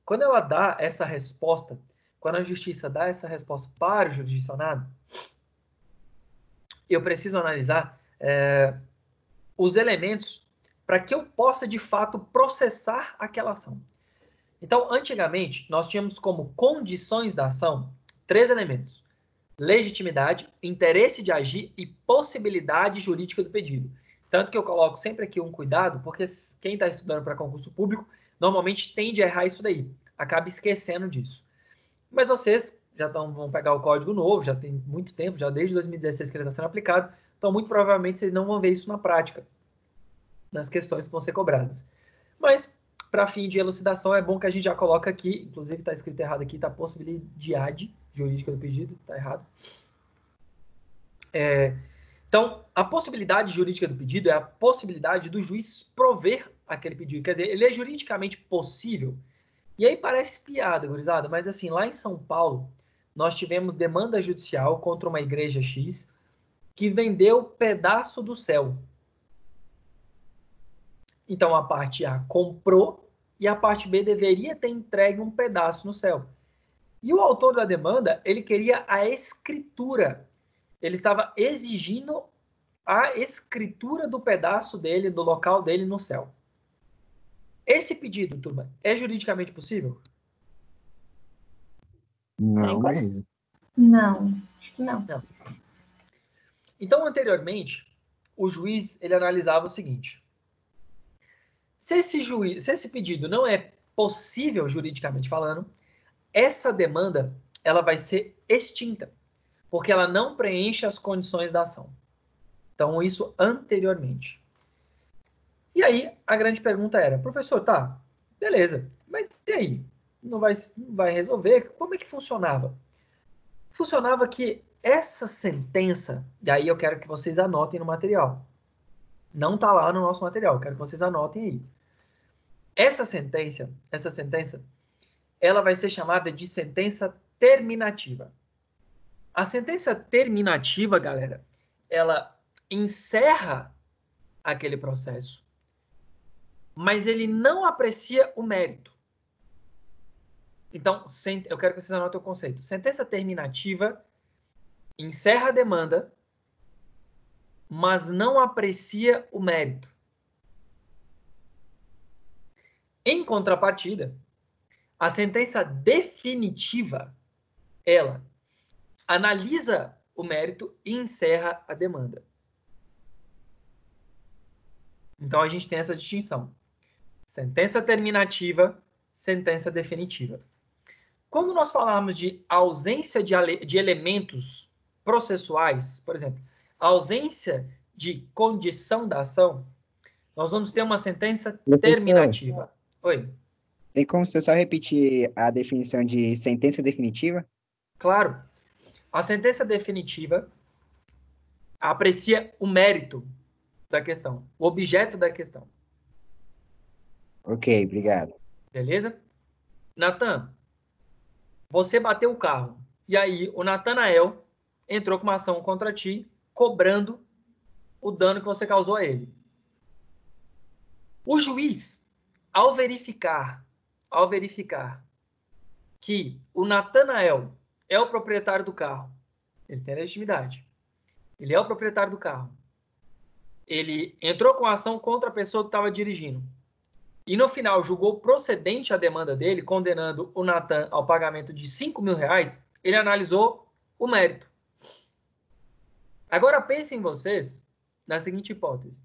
quando ela dá essa resposta, quando a justiça dá essa resposta para o jurisdicionado, eu preciso analisar os elementos para que eu possa, de fato, processar aquela ação. Então, antigamente, nós tínhamos como condições da ação 3 elementos: legitimidade, interesse de agir e possibilidade jurídica do pedido. Tanto que eu coloco sempre aqui um cuidado, porque quem está estudando para concurso público normalmente tende a errar isso daí, acaba esquecendo disso. Mas vocês já vão pegar o código novo, já tem muito tempo, já desde 2016 que ele está sendo aplicado, então muito provavelmente vocês não vão ver isso na prática, nas questões que vão ser cobradas. Mas, para fim de elucidação, é bom que a gente já coloca aqui, inclusive está escrito errado aqui, está possibilidade jurídica do pedido, está errado. Então, a possibilidade jurídica do pedido é a possibilidade do juiz prover aquele pedido. Quer dizer, ele é juridicamente possível. E aí parece piada, gurizada, mas assim, lá em São Paulo, nós tivemos demanda judicial contra uma igreja X que vendeu pedaço do céu. Então, a parte A comprou e a parte B deveria ter entregue um pedaço no céu. E o autor da demanda, ele queria a escritura. Ele estava exigindo a escritura do pedaço dele, do local dele no céu. Esse pedido, turma, é juridicamente possível? Não mesmo. Não, acho que não. Não. Então, anteriormente, o juiz ele analisava o seguinte: se esse pedido não é possível juridicamente falando, essa demanda ela vai ser extinta, porque ela não preenche as condições da ação. Então, isso anteriormente. E aí, a grande pergunta era, professor, tá, beleza, mas e aí? Não vai resolver? Como é que funcionava? Funcionava que essa sentença, e aí eu quero que vocês anotem no material. Não tá lá no nosso material, quero que vocês anotem aí. Essa sentença, ela vai ser chamada de sentença terminativa. A sentença terminativa, galera, ela encerra aquele processo, mas ele não aprecia o mérito. Então, eu quero que vocês anotem o conceito. Sentença terminativa encerra a demanda, mas não aprecia o mérito. Em contrapartida, a sentença definitiva, ela analisa o mérito e encerra a demanda. Então, a gente tem essa distinção. Sentença terminativa, sentença definitiva. Quando nós falamos de ausência de elementos processuais, por exemplo, ausência de condição da ação, nós vamos ter uma sentença terminativa. Oi. Tem como você só repetir a definição de sentença definitiva? Claro. A sentença definitiva aprecia o mérito da questão, o objeto da questão. Ok, obrigado. Beleza? Natan, você bateu o carro. E aí, o Natanael entrou com uma ação contra ti, cobrando o dano que você causou a ele. O juiz, ao verificar que o Natanael é o proprietário do carro, ele tem legitimidade, ele é o proprietário do carro, ele entrou com a ação contra a pessoa que estava dirigindo, e no final julgou procedente a demanda dele, condenando o Natan ao pagamento de R$5.000, ele analisou o mérito. Agora pensem vocês na seguinte hipótese.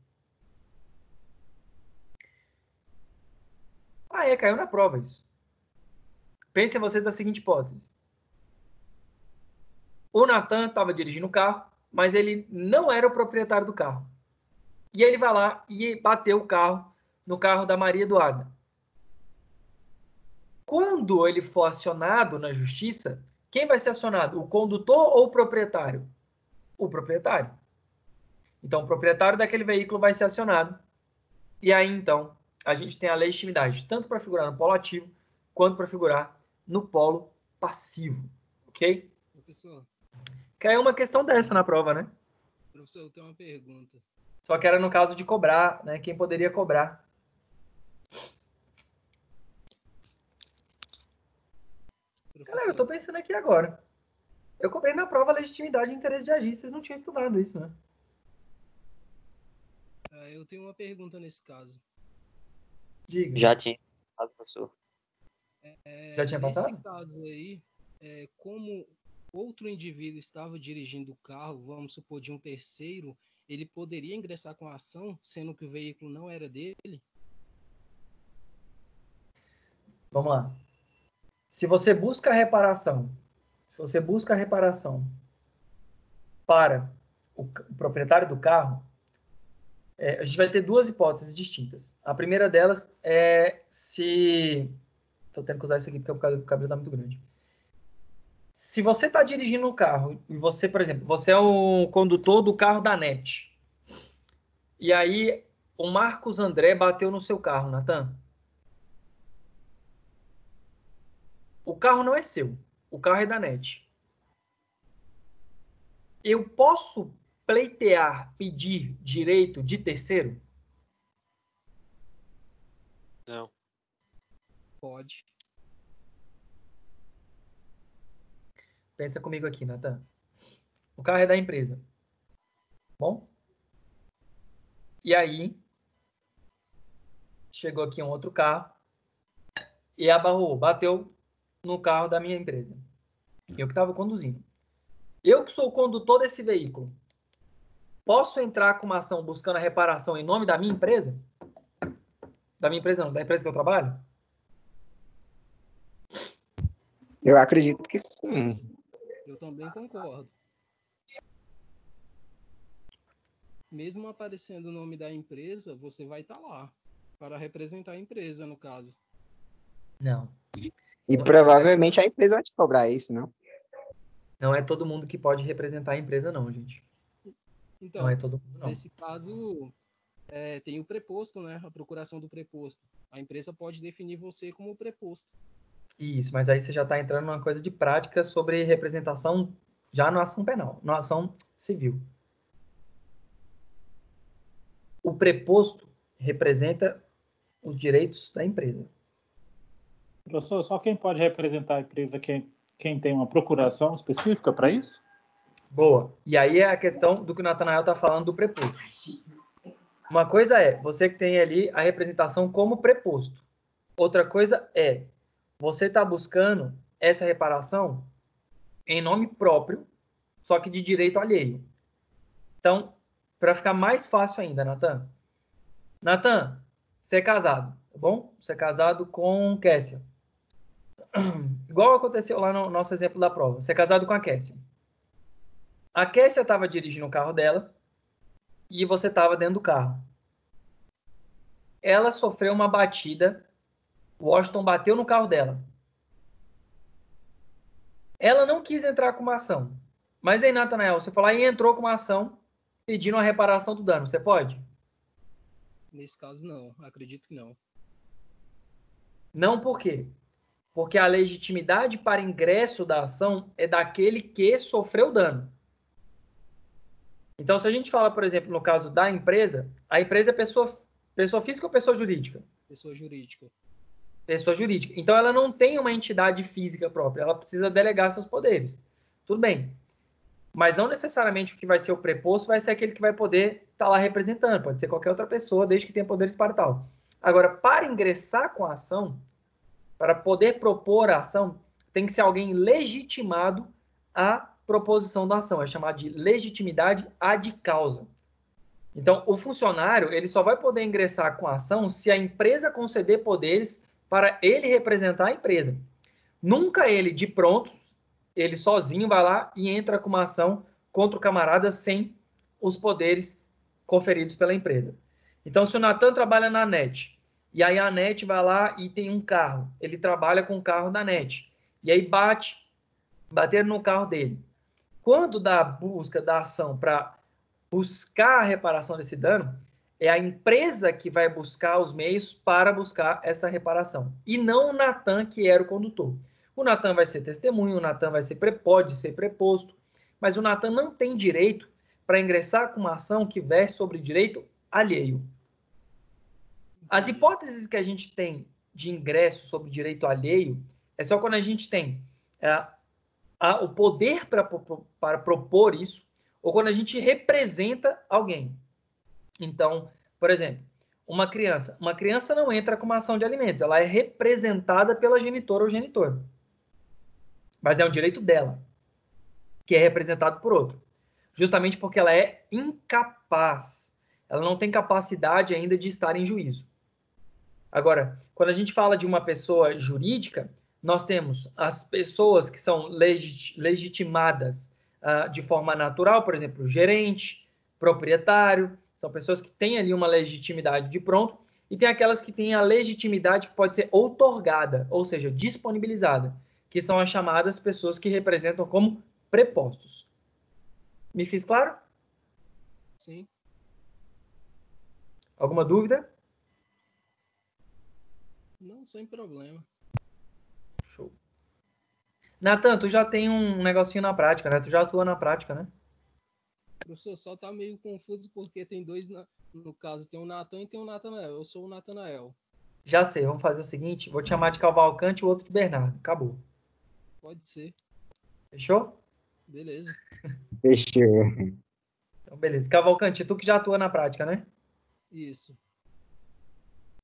Caiu na prova isso. Pensem vocês na seguinte hipótese. O Natan estava dirigindo o carro, mas ele não era o proprietário do carro. E ele vai lá e bateu o carro no carro da Maria Eduarda. Quando ele for acionado na justiça, quem vai ser acionado? O condutor ou o proprietário? O proprietário. Então, o proprietário daquele veículo vai ser acionado. E aí, então, a gente tem a legitimidade, tanto para figurar no polo ativo, quanto para figurar no polo passivo. Ok? Professor. Caiu uma questão dessa na prova, né? Professor, eu tenho uma pergunta. Só que era no caso de cobrar, né? Quem poderia cobrar. Galera, eu tô pensando aqui agora. Eu cobrei na prova legitimidade e interesse de agir. Vocês não tinham estudado isso, né? Eu tenho uma pergunta nesse caso. Diga. Já tinha, professor. Já tinha Nesse passado? caso aí, como outro indivíduo estava dirigindo o carro, vamos supor, de um terceiro, ele poderia ingressar com a ação, sendo que o veículo não era dele? Vamos lá. Se você busca a reparação para o proprietário do carro, a gente vai ter duas hipóteses distintas. A primeira delas é se... Estou tendo que usar isso aqui porque o cabelo está muito grande. Se você está dirigindo o carro e você, por exemplo, você é o condutor do carro da NET, e aí o Marcos André bateu no seu carro, Natan. O carro não é seu, o carro é da NET. Eu posso pleitear, pedir direito de terceiro? Não. Pode. Pensa comigo aqui, Natan. O carro é da empresa. Bom? E aí, chegou aqui um outro carro e bateu no carro da minha empresa. Eu que estava conduzindo. Eu que sou o condutor desse veículo. Posso entrar com uma ação buscando a reparação em nome da minha empresa? Da minha empresa não, da empresa que eu trabalho? Eu acredito que sim. Eu também concordo. Mesmo aparecendo o nome da empresa, você vai estar lá para representar a empresa, no caso. Não. E provavelmente a empresa vai te cobrar isso, não? Não é todo mundo que pode representar a empresa, não, gente. Então, Não é todo mundo, não. nesse caso, tem o preposto, né? A procuração do preposto. A empresa pode definir você como preposto. Isso, mas aí você já está entrando numa coisa de prática sobre representação já na ação penal, na ação civil. O preposto representa os direitos da empresa. Professor, só quem pode representar a empresa, quem tem uma procuração específica para isso? Boa. E aí é a questão do que o Natanael está falando do preposto. Uma coisa é você que tem ali a representação como preposto. Outra coisa é você está buscando essa reparação em nome próprio, só que de direito alheio. Então, para ficar mais fácil ainda, Natan. Natan, você é casado, tá bom? Você é casado com Kessia. Igual aconteceu lá no nosso exemplo da prova. Você é casado com a Kessia. A Kessia estava dirigindo o carro dela e você estava dentro do carro. Ela sofreu uma batida, o Washington bateu no carro dela. Ela não quis entrar com uma ação. Mas aí, Natanael, você falou e entrou com uma ação pedindo a reparação do dano. Você pode? Nesse caso, não. Acredito que não. Não, por quê? Porque a legitimidade para ingresso da ação é daquele que sofreu dano. Então, se a gente fala, por exemplo, no caso da empresa, a empresa é pessoa física ou pessoa jurídica? Pessoa jurídica. Pessoa jurídica. Então, ela não tem uma entidade física própria, ela precisa delegar seus poderes. Tudo bem. Mas não necessariamente o que vai ser o preposto vai ser aquele que vai poder estar lá representando. Pode ser qualquer outra pessoa, desde que tenha poderes para tal. Agora, para ingressar com a ação, para poder propor a ação, tem que ser alguém legitimado à proposição da ação. É chamado de legitimidade ad causa. Então, o funcionário ele só vai poder ingressar com a ação se a empresa conceder poderes para ele representar a empresa. Nunca ele, de pronto, ele sozinho vai lá e entra com uma ação contra o camarada sem os poderes conferidos pela empresa. Então, se o Natan trabalha na NET, e aí a NET vai lá e tem um carro, ele trabalha com o carro da NET, e aí bater no carro dele. Quando dá a busca da ação para buscar a reparação desse dano, é a empresa que vai buscar os meios para buscar essa reparação. E não o Natan, que era o condutor. O Natan vai ser testemunho, o Natan pode ser preposto, mas o Natan não tem direito para ingressar com uma ação que verse sobre direito alheio. As hipóteses que a gente tem de ingresso sobre direito alheio é só quando a gente tem o poder para propor isso, ou quando a gente representa alguém. Então, por exemplo, uma criança não entra com uma ação de alimentos, ela é representada pela genitora ou genitor. Mas é um direito dela, que é representado por outro. Justamente porque ela é incapaz. Ela não tem capacidade ainda de estar em juízo. Agora, quando a gente fala de uma pessoa jurídica, nós temos as pessoas que são legitimadas de forma natural, por exemplo, gerente, proprietário, são pessoas que têm ali uma legitimidade de pronto, e tem aquelas que têm a legitimidade que pode ser outorgada, ou seja, disponibilizada, que são as chamadas pessoas que representam como prepostos. Me fiz claro? Sim. Alguma dúvida? Não, sem problema. Show. Nathan, tu já tem um negocinho na prática, né? Tu já atua na prática, né? O professor só tá meio confuso porque tem dois, no caso, tem o Natan e tem o Natanael. Eu sou o Natanael. Já sei, vamos fazer o seguinte, vou te chamar de Cavalcante e o outro de Bernardo. Acabou. Pode ser. Fechou? Beleza. Fechou. Então, beleza. Cavalcante, tu que já atua na prática, né? Isso.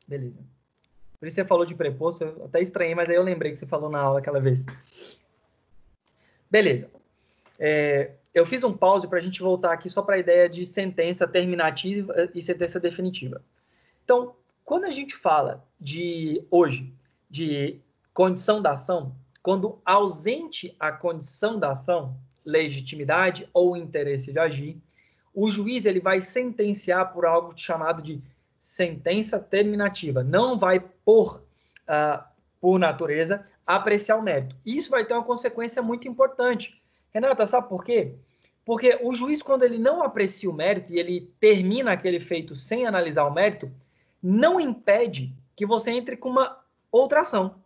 Beleza. Por isso você falou de preposto, eu até estranhei, mas aí eu lembrei que você falou na aula aquela vez. Beleza. Eu fiz um pause para a gente voltar aqui só para a ideia de sentença terminativa e sentença definitiva. Então, quando a gente fala hoje de condição da ação, quando ausente a condição da ação, legitimidade ou interesse de agir, o juiz ele vai sentenciar por algo chamado de sentença terminativa. Não vai, por natureza, apreciar o mérito. Isso vai ter uma consequência muito importante. Renata, sabe por quê? Porque o juiz, quando ele não aprecia o mérito e ele termina aquele feito sem analisar o mérito, não impede que você entre com uma outra ação.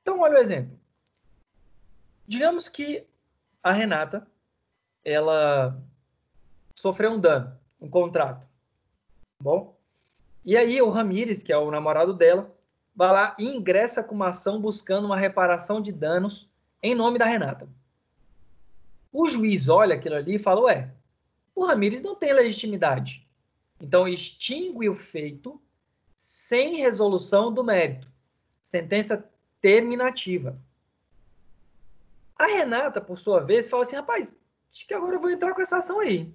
Então, olha o exemplo. Digamos que a Renata, ela sofreu um dano, um contrato. Bom? E aí o Ramires, que é o namorado dela, vai lá e ingressa com uma ação buscando uma reparação de danos em nome da Renata. O juiz olha aquilo ali e fala, ué, o Ramires não tem legitimidade. Então, extingue o feito sem resolução do mérito. Sentença terminativa. A Renata, por sua vez, fala assim, rapaz, acho que agora eu vou entrar com essa ação aí.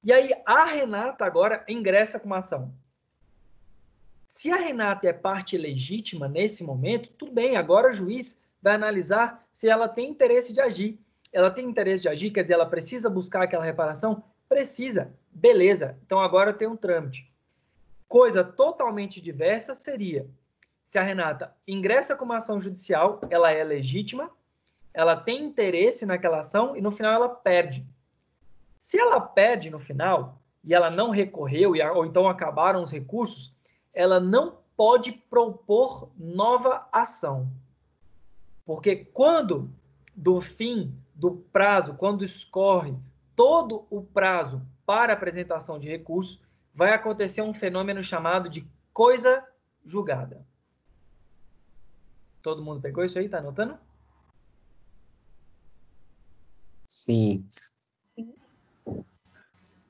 E aí, a Renata agora ingressa com uma ação. Se a Renata é parte legítima nesse momento, tudo bem, agora o juiz vai analisar se ela tem interesse de agir. Ela tem interesse de agir, quer dizer, ela precisa buscar aquela reparação? Precisa. Beleza, então agora tem um trâmite. Coisa totalmente diversa seria se a Renata ingressa com uma ação judicial, ela é legítima, ela tem interesse naquela ação e no final ela perde. Se ela perde no final e ela não recorreu, ou então acabaram os recursos, ela não pode propor nova ação. Porque quando do fim do prazo, quando escorre todo o prazo para apresentação de recursos, vai acontecer um fenômeno chamado de coisa julgada. Todo mundo pegou isso aí? Tá anotando? Sim.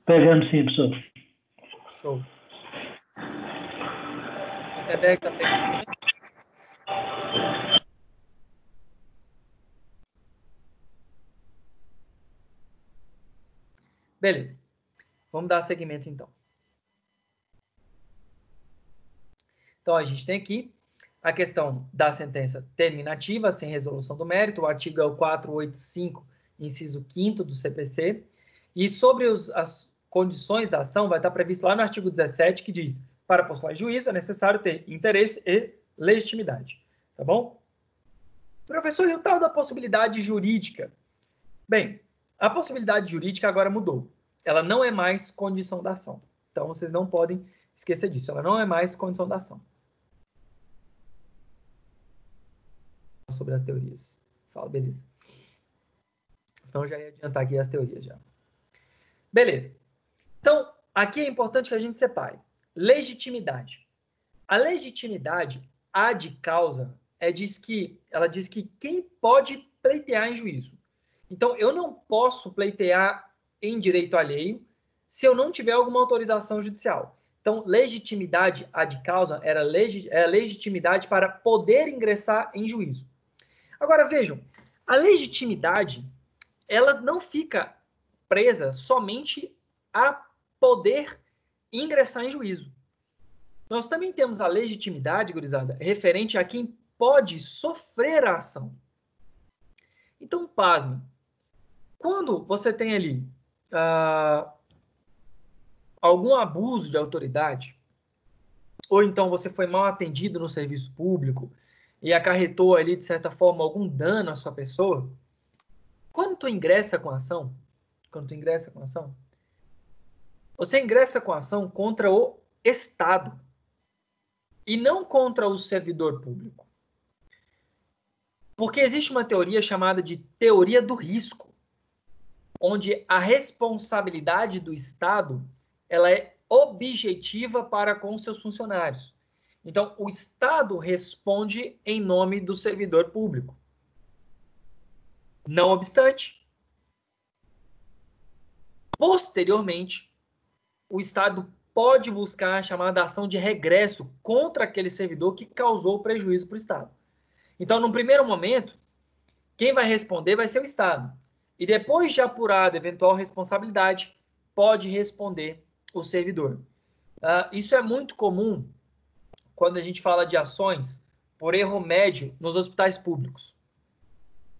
Pegando sim, professor. Show. Gutenberg tá pegando, né? Beleza. Vamos dar seguimento, então. Então, a gente tem aqui a questão da sentença terminativa, sem resolução do mérito. O artigo é o 485, inciso 5º do CPC. E sobre as condições da ação, vai estar previsto lá no artigo 17, que diz, para postular em juízo, é necessário ter interesse e legitimidade. Tá bom? Professor, e o tal da possibilidade jurídica? Bem, a possibilidade jurídica agora mudou. Ela não é mais condição da ação. Então, vocês não podem esquecer disso. Ela não é mais condição da ação. Sobre as teorias. Fala, beleza. Senão eu já ia adiantar aqui as teorias já. Beleza. Então, aqui é importante que a gente separe. Legitimidade. A legitimidade ad causa, ela diz que quem pode pleitear em juízo. Então, eu não posso pleitear em direito alheio se eu não tiver alguma autorização judicial. Então, legitimidade ad causa era legitimidade para poder ingressar em juízo. Agora, vejam, a legitimidade, ela não fica presa somente a poder ingressar em juízo. Nós também temos a legitimidade, gurizada, referente a quem pode sofrer a ação. Então, pasme, quando você tem ali algum abuso de autoridade, ou então você foi mal atendido no serviço público e acarretou ali, de certa forma, algum dano à sua pessoa, quando tu ingressa com a ação, você ingressa com a ação contra o Estado e não contra o servidor público. Porque existe uma teoria chamada de teoria do risco, onde a responsabilidade do Estado ela é objetiva para com seus funcionários. Então, o Estado responde em nome do servidor público. Não obstante, posteriormente, o Estado pode buscar a chamada ação de regresso contra aquele servidor que causou prejuízo para o Estado. Então, no primeiro momento, quem vai responder vai ser o Estado. E depois de apurada eventual responsabilidade, pode responder o servidor. Isso é muito comum quando a gente fala de ações por erro médio nos hospitais públicos.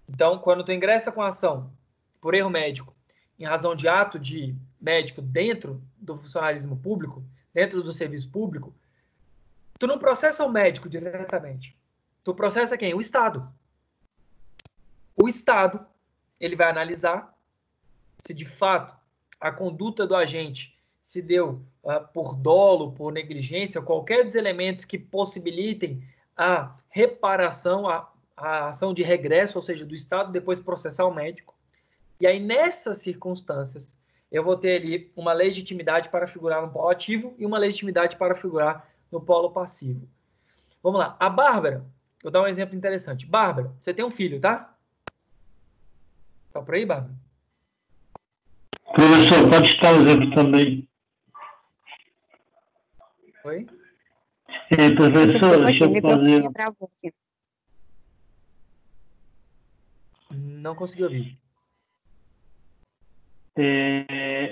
Então, quando tu ingressa com a ação por erro médico, em razão de ato de médico dentro do funcionalismo público, dentro do serviço público, tu não processa o médico diretamente. Tu processa quem? O Estado. O Estado, ele vai analisar se de fato a conduta do agente se deu por dolo, por negligência, qualquer dos elementos que possibilitem a reparação, a ação de regresso, ou seja, do Estado depois processar o médico. E aí, nessas circunstâncias, eu vou ter ali uma legitimidade para figurar no polo ativo e uma legitimidade para figurar no polo passivo. Vamos lá. A Bárbara, vou dar um exemplo interessante. Bárbara, você tem um filho, tá? Tá por aí, Bárbara? Professor, pode citar o exemplo também. Oi? Professor, deixa eu fazer... Não consegui ouvir.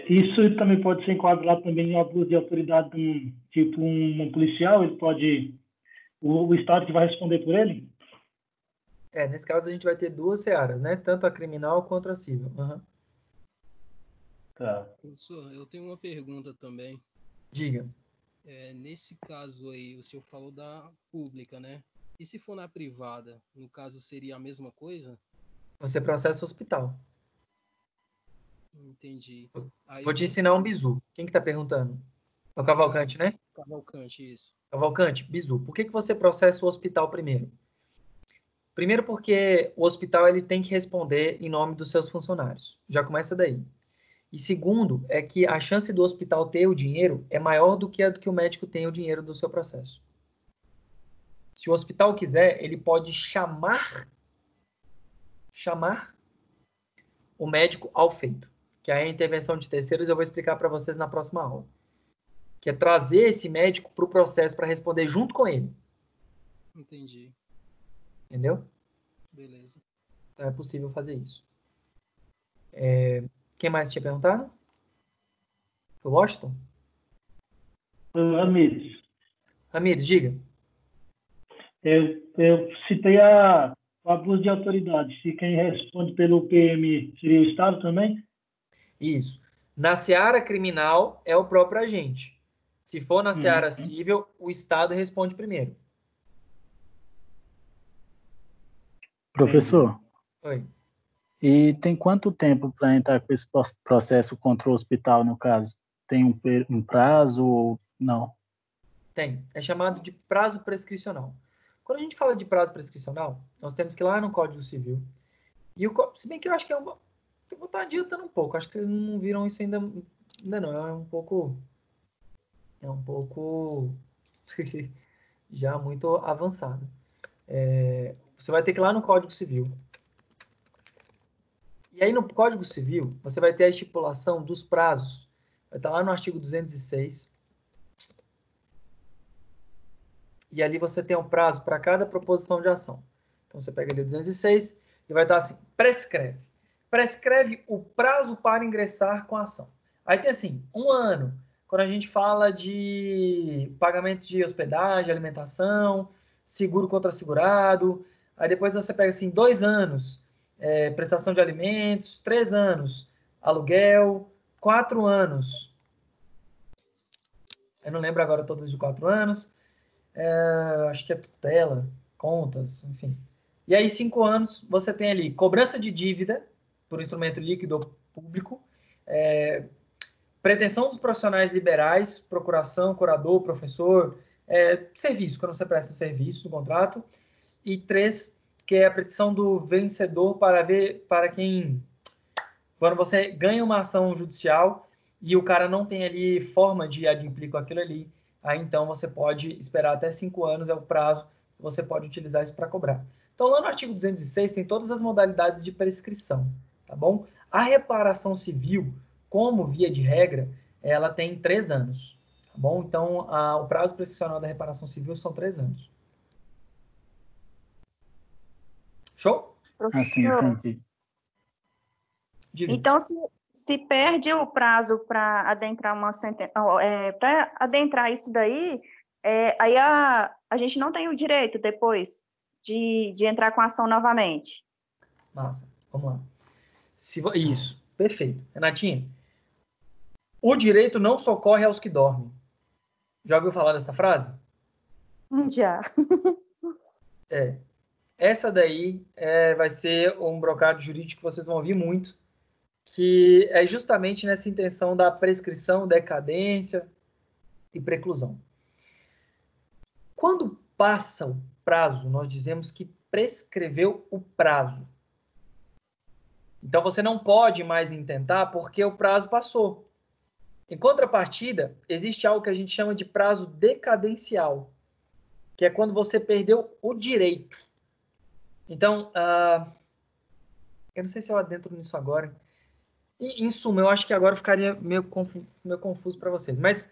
Isso também pode ser enquadrado também em abuso de autoridade, tipo um policial, ele pode... O Estado que vai responder por ele? Nesse caso a gente vai ter duas searas, né? Tanto a criminal quanto a civil. Uhum. Tá. Professor, eu tenho uma pergunta também. Diga. Nesse caso aí, o senhor falou da pública, né? E se for na privada, no caso seria a mesma coisa? Você processa o hospital. Entendi. Vou te ensinar um bizu. Quem que tá perguntando? É o Cavalcante, né? Cavalcante, isso. Cavalcante, bizu. Por que você processa o hospital primeiro? Primeiro porque o hospital ele tem que responder em nome dos seus funcionários. Já começa daí. E segundo, é que a chance do hospital ter o dinheiro é maior do que a do que o médico tem o dinheiro do seu processo. Se o hospital quiser, ele pode chamar o médico ao feito, que é a intervenção de terceiros, eu vou explicar para vocês na próxima aula. Que é trazer esse médico para o processo para responder junto com ele. Entendi. Entendeu? Beleza. Então é possível fazer isso. Quem mais tinha perguntado? Foi o Washington? Ramires. Ramires, diga. Eu citei o abuso de autoridade. Se quem responde pelo PM seria o Estado também? Isso. Na seara criminal é o próprio agente. Se for na seara civil, o Estado responde primeiro. Professor, Oi. e tem quanto tempo para entrar com esse processo contra o hospital, no caso? Tem um prazo ou não? Tem. É chamado de prazo prescricional. Quando a gente fala de prazo prescricional, nós temos que ir lá no Código Civil. Se bem que eu acho que eu vou estar adiantando um pouco. Acho que vocês não viram isso ainda não. É um pouco já muito avançado. Você vai ter que ir lá no Código Civil. E aí, no Código Civil, você vai ter a estipulação dos prazos. Vai estar lá no artigo 206. E ali você tem um prazo para cada proposição de ação. Então, você pega ali o 206 e vai estar assim, prescreve. Prescreve o prazo para ingressar com a ação. Aí tem assim, 1 ano, quando a gente fala de pagamento de hospedagem, alimentação, seguro contra segurado. Aí depois você pega assim, 2 anos, prestação de alimentos, 3 anos, aluguel, 4 anos. Eu não lembro agora todas de 4 anos. Acho que é tutela, contas, enfim. E aí, 5 anos, você tem ali cobrança de dívida por instrumento líquido ou público, pretensão dos profissionais liberais, procuração, curador, professor, serviço, quando você presta serviço no contrato. E 3, que é a petição do vencedor para quem... Quando você ganha uma ação judicial e o cara não tem ali forma de adimplir com aquilo ali, aí então você pode esperar até 5 anos, é o prazo que você pode utilizar isso para cobrar. Então, lá no artigo 206 tem todas as modalidades de prescrição, tá bom? A reparação civil, como via de regra, ela tem 3 anos, tá bom? Então, o prazo prescricional da reparação civil são 3 anos. Show? Assim, entendi. Diga. Então, se perde o prazo para adentrar para adentrar isso daí, aí a gente não tem o direito depois de entrar com a ação novamente. Massa, vamos lá. Isso, perfeito. Renatinha, o direito não socorre aos que dormem. Já ouviu falar dessa frase? Já. Essa daí vai ser um brocado jurídico que vocês vão ouvir muito, que é justamente nessa intenção da prescrição, decadência e preclusão. Quando passa o prazo, nós dizemos que prescreveu o prazo. Então, você não pode mais intentar porque o prazo passou. Em contrapartida, existe algo que a gente chama de prazo decadencial, que é quando você perdeu o direito. Então, eu não sei se eu adentro nisso agora. Em suma, eu acho que agora ficaria meio confuso para vocês. Mas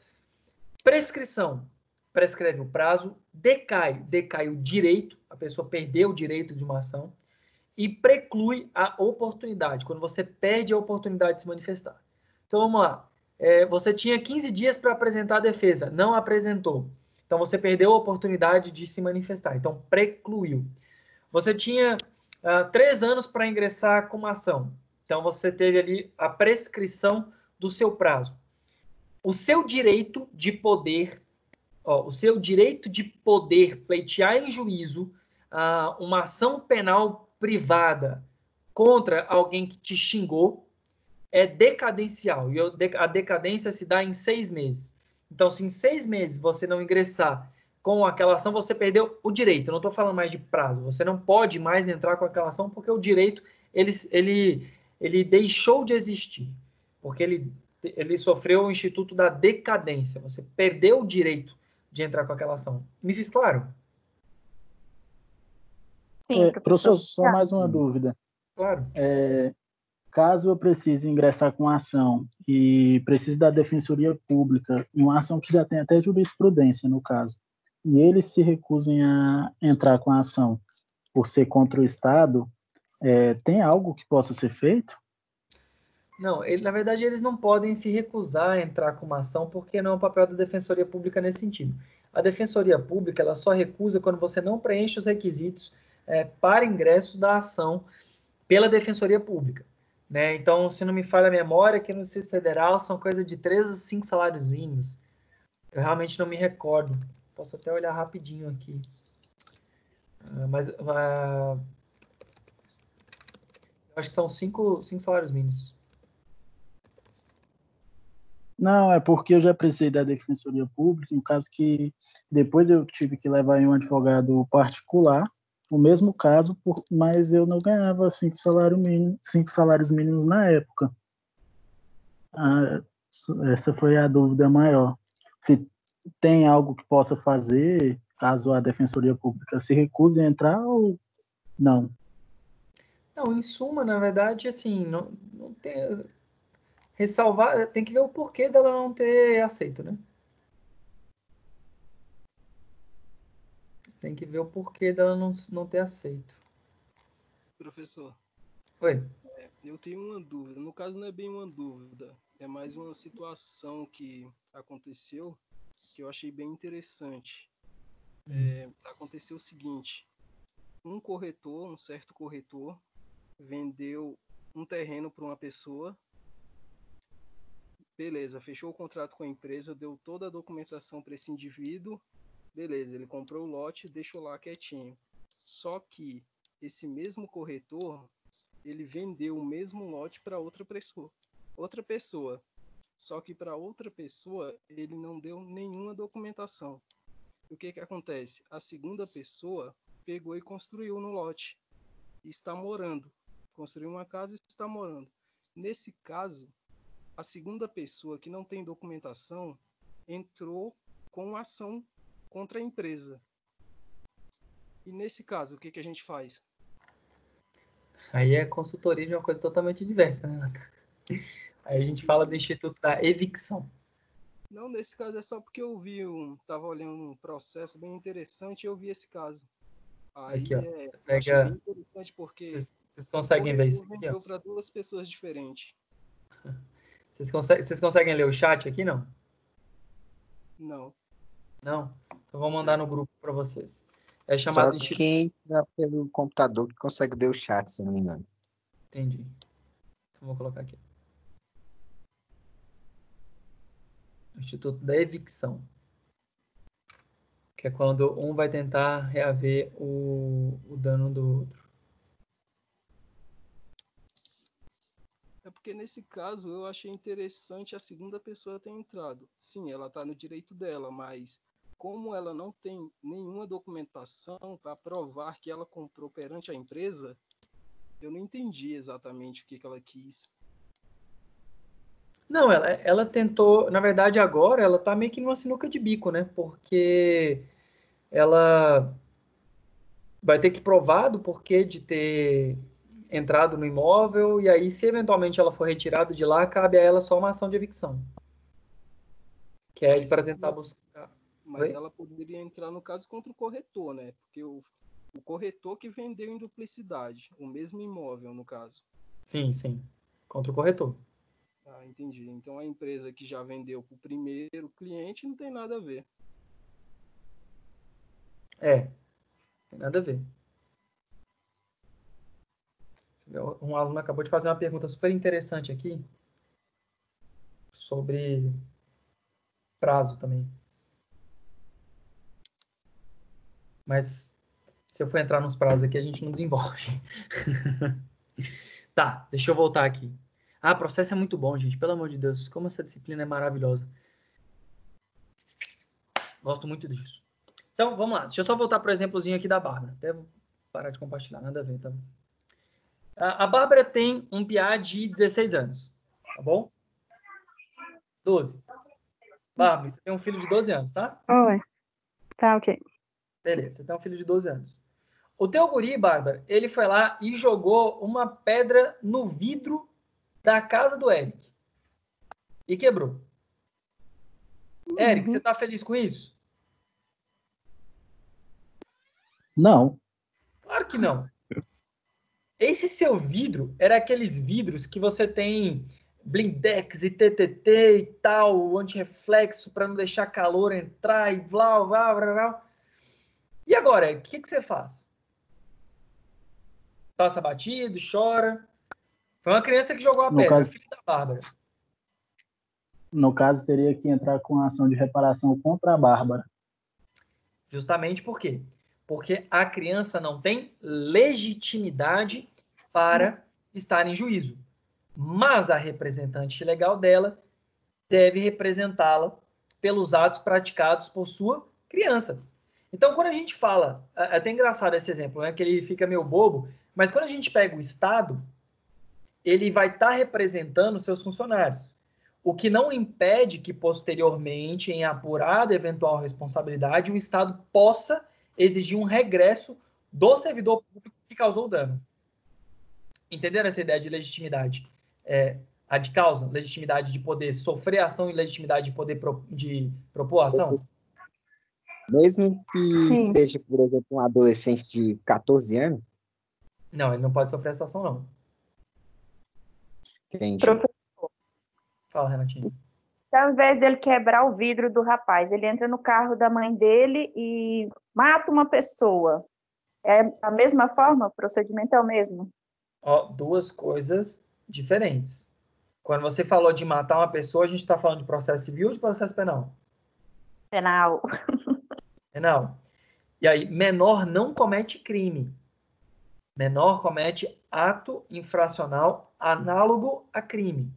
prescrição, prescreve o prazo, decai o direito, a pessoa perdeu o direito de uma ação, e preclui a oportunidade, quando você perde a oportunidade de se manifestar. Então, vamos lá. Você tinha 15 dias para apresentar a defesa, não apresentou. Então, você perdeu a oportunidade de se manifestar. Então, precluiu. Você tinha 3 anos para ingressar com uma ação. Então, você teve ali a prescrição do seu prazo. O seu direito de poder, pleitear em juízo uma ação penal privada contra alguém que te xingou é decadencial. E a decadência se dá em 6 meses. Então, se em 6 meses você não ingressar com aquela ação, você perdeu o direito. Eu não estou falando mais de prazo. Você não pode mais entrar com aquela ação porque o direito ele deixou de existir. Porque ele sofreu o instituto da decadência. Você perdeu o direito de entrar com aquela ação. Me fiz claro? Sim, professor, só mais uma dúvida. Claro. Caso eu precise ingressar com a ação e precise da Defensoria Pública, em uma ação que já tem até jurisprudência, no caso, e eles se recusem a entrar com a ação por ser contra o Estado, tem algo que possa ser feito? Não, na verdade, eles não podem se recusar a entrar com uma ação porque não é o papel da Defensoria Pública nesse sentido. A Defensoria Pública ela só recusa quando você não preenche os requisitos para ingresso da ação pela Defensoria Pública. Né? Então, se não me falha a memória, aqui no Distrito Federal são coisa de 3 a 5 salários mínimos. Eu realmente não me recordo. Posso até olhar rapidinho aqui. Mas eu acho que são 5 salários mínimos. Não, é porque eu já precisei da Defensoria Pública, no caso que depois eu tive que levar em um advogado particular, o mesmo caso, mas eu não ganhava 5 salários mínimos na época. Essa foi a dúvida maior. Se tem algo que possa fazer, caso a Defensoria Pública se recuse a entrar ou não? Não, em suma, na verdade, assim, não tem... Ressalvar, tem que ver o porquê dela não ter aceito, né? Tem que ver o porquê dela não ter aceito. Professor, Oi. eu tenho uma dúvida. No caso, não é bem uma dúvida, é mais uma situação que aconteceu que eu achei bem interessante. Aconteceu o seguinte: um certo corretor, vendeu um terreno para uma pessoa. Beleza, fechou o contrato com a empresa, deu toda a documentação para esse indivíduo. Beleza, ele comprou o lote, deixou lá quietinho. Só que esse mesmo corretor, ele vendeu o mesmo lote para outra pessoa. Só que para outra pessoa, ele não deu nenhuma documentação. O que acontece? A segunda pessoa pegou e construiu no lote. E está morando. Construiu uma casa e está morando. Nesse caso, a segunda pessoa que não tem documentação entrou com ação contra a empresa. E nesse caso, o que a gente faz? Aí é consultoria de uma coisa totalmente diversa, né, Nathan? Aí a gente fala do Instituto da Evicção. Não, nesse caso é só porque eu vi estava olhando um processo bem interessante e eu vi esse caso. Aí Aqui, ó. eu Você achei pega... bem interessante porque Vocês conseguem ver isso aqui, vendeu ó? para duas pessoas diferentes. Vocês conseguem ler o chat aqui, não? Não. Não? Então vou mandar no grupo para vocês. É Só chamado Instituto... quem entra pelo computador que consegue ver o chat, se não me engano. Entendi. Então vou colocar aqui. Instituto da Evicção. Que é quando um vai tentar reaver o dano do outro. É porque nesse caso eu achei interessante a segunda pessoa ter entrado. Sim, ela está no direito dela, mas como ela não tem nenhuma documentação para provar que ela comprou perante a empresa, eu não entendi exatamente o que ela quis. Não, ela tentou... Na verdade, agora ela tá meio que numa sinuca de bico, né? Porque ela vai ter que provar do porquê de ter entrado no imóvel, e aí, se eventualmente ela for retirada de lá, cabe a ela só uma ação de evicção. Que é para tentar buscar... Mas Oi? ela poderia entrar, no caso, contra o corretor, né? Porque o corretor que vendeu em duplicidade, o mesmo imóvel, no caso. Sim, sim. Contra o corretor. Ah, entendi. Então a empresa que já vendeu para o primeiro cliente não tem nada a ver. Tem nada a ver. Um aluno acabou de fazer uma pergunta super interessante aqui sobre prazo também. Mas se eu for entrar nos prazos aqui, a gente não desenvolve. Tá, deixa eu voltar aqui. Ah, processo é muito bom, gente. Pelo amor de Deus, como essa disciplina é maravilhosa. Gosto muito disso. Então, vamos lá. Deixa eu só voltar para o exemplozinho aqui da Bárbara. Até vou parar de compartilhar, nada a ver, tá? A Bárbara tem um piá de 16 anos, tá bom? 12. Bárbara, você tem um filho de 12 anos, tá? Oi. Tá, ok. Beleza, você tem um filho de 12 anos. O teu guri, Bárbara, ele foi lá e jogou uma pedra no vidro da casa do Eric. E quebrou. Eric, você tá feliz com isso? Não. Claro que não. Esse seu vidro era aqueles vidros que você tem blindex e TTT e tal, antirreflexo para não deixar calor entrar e blá, blá, blá, blá. E agora, o que você faz? Passa batido, chora. Foi uma criança que jogou a pedra, filho da Bárbara. No caso, teria que entrar com a ação de reparação contra a Bárbara. Justamente por quê? Porque a criança não tem legitimidade para estar em juízo. Mas a representante legal dela deve representá-la pelos atos praticados por sua criança. Então, quando a gente fala... É até engraçado esse exemplo, né? Que ele fica meio bobo, mas quando a gente pega o Estado, ele vai estar representando seus funcionários. o que não impede que, posteriormente, em apurada eventual responsabilidade, o Estado possa exigir um regresso do servidor público que causou o dano. Entenderam essa ideia de legitimidade? A de causa, legitimidade de poder sofrer ação e legitimidade de poder de propor ação? Mesmo que Sim. seja, por exemplo, um adolescente de 14 anos? Não, ele não pode sofrer essa ação, não. Entendi. Fala, Renatinho. Ao invés dele quebrar o vidro do rapaz, ele entra no carro da mãe dele e mata uma pessoa. É a mesma forma? O procedimento é o mesmo? Ó, duas coisas diferentes. Quando você falou de matar uma pessoa, a gente está falando de processo civil ou de processo penal? Penal. Penal. E aí, menor não comete crime. Menor comete ato infracional análogo a crime.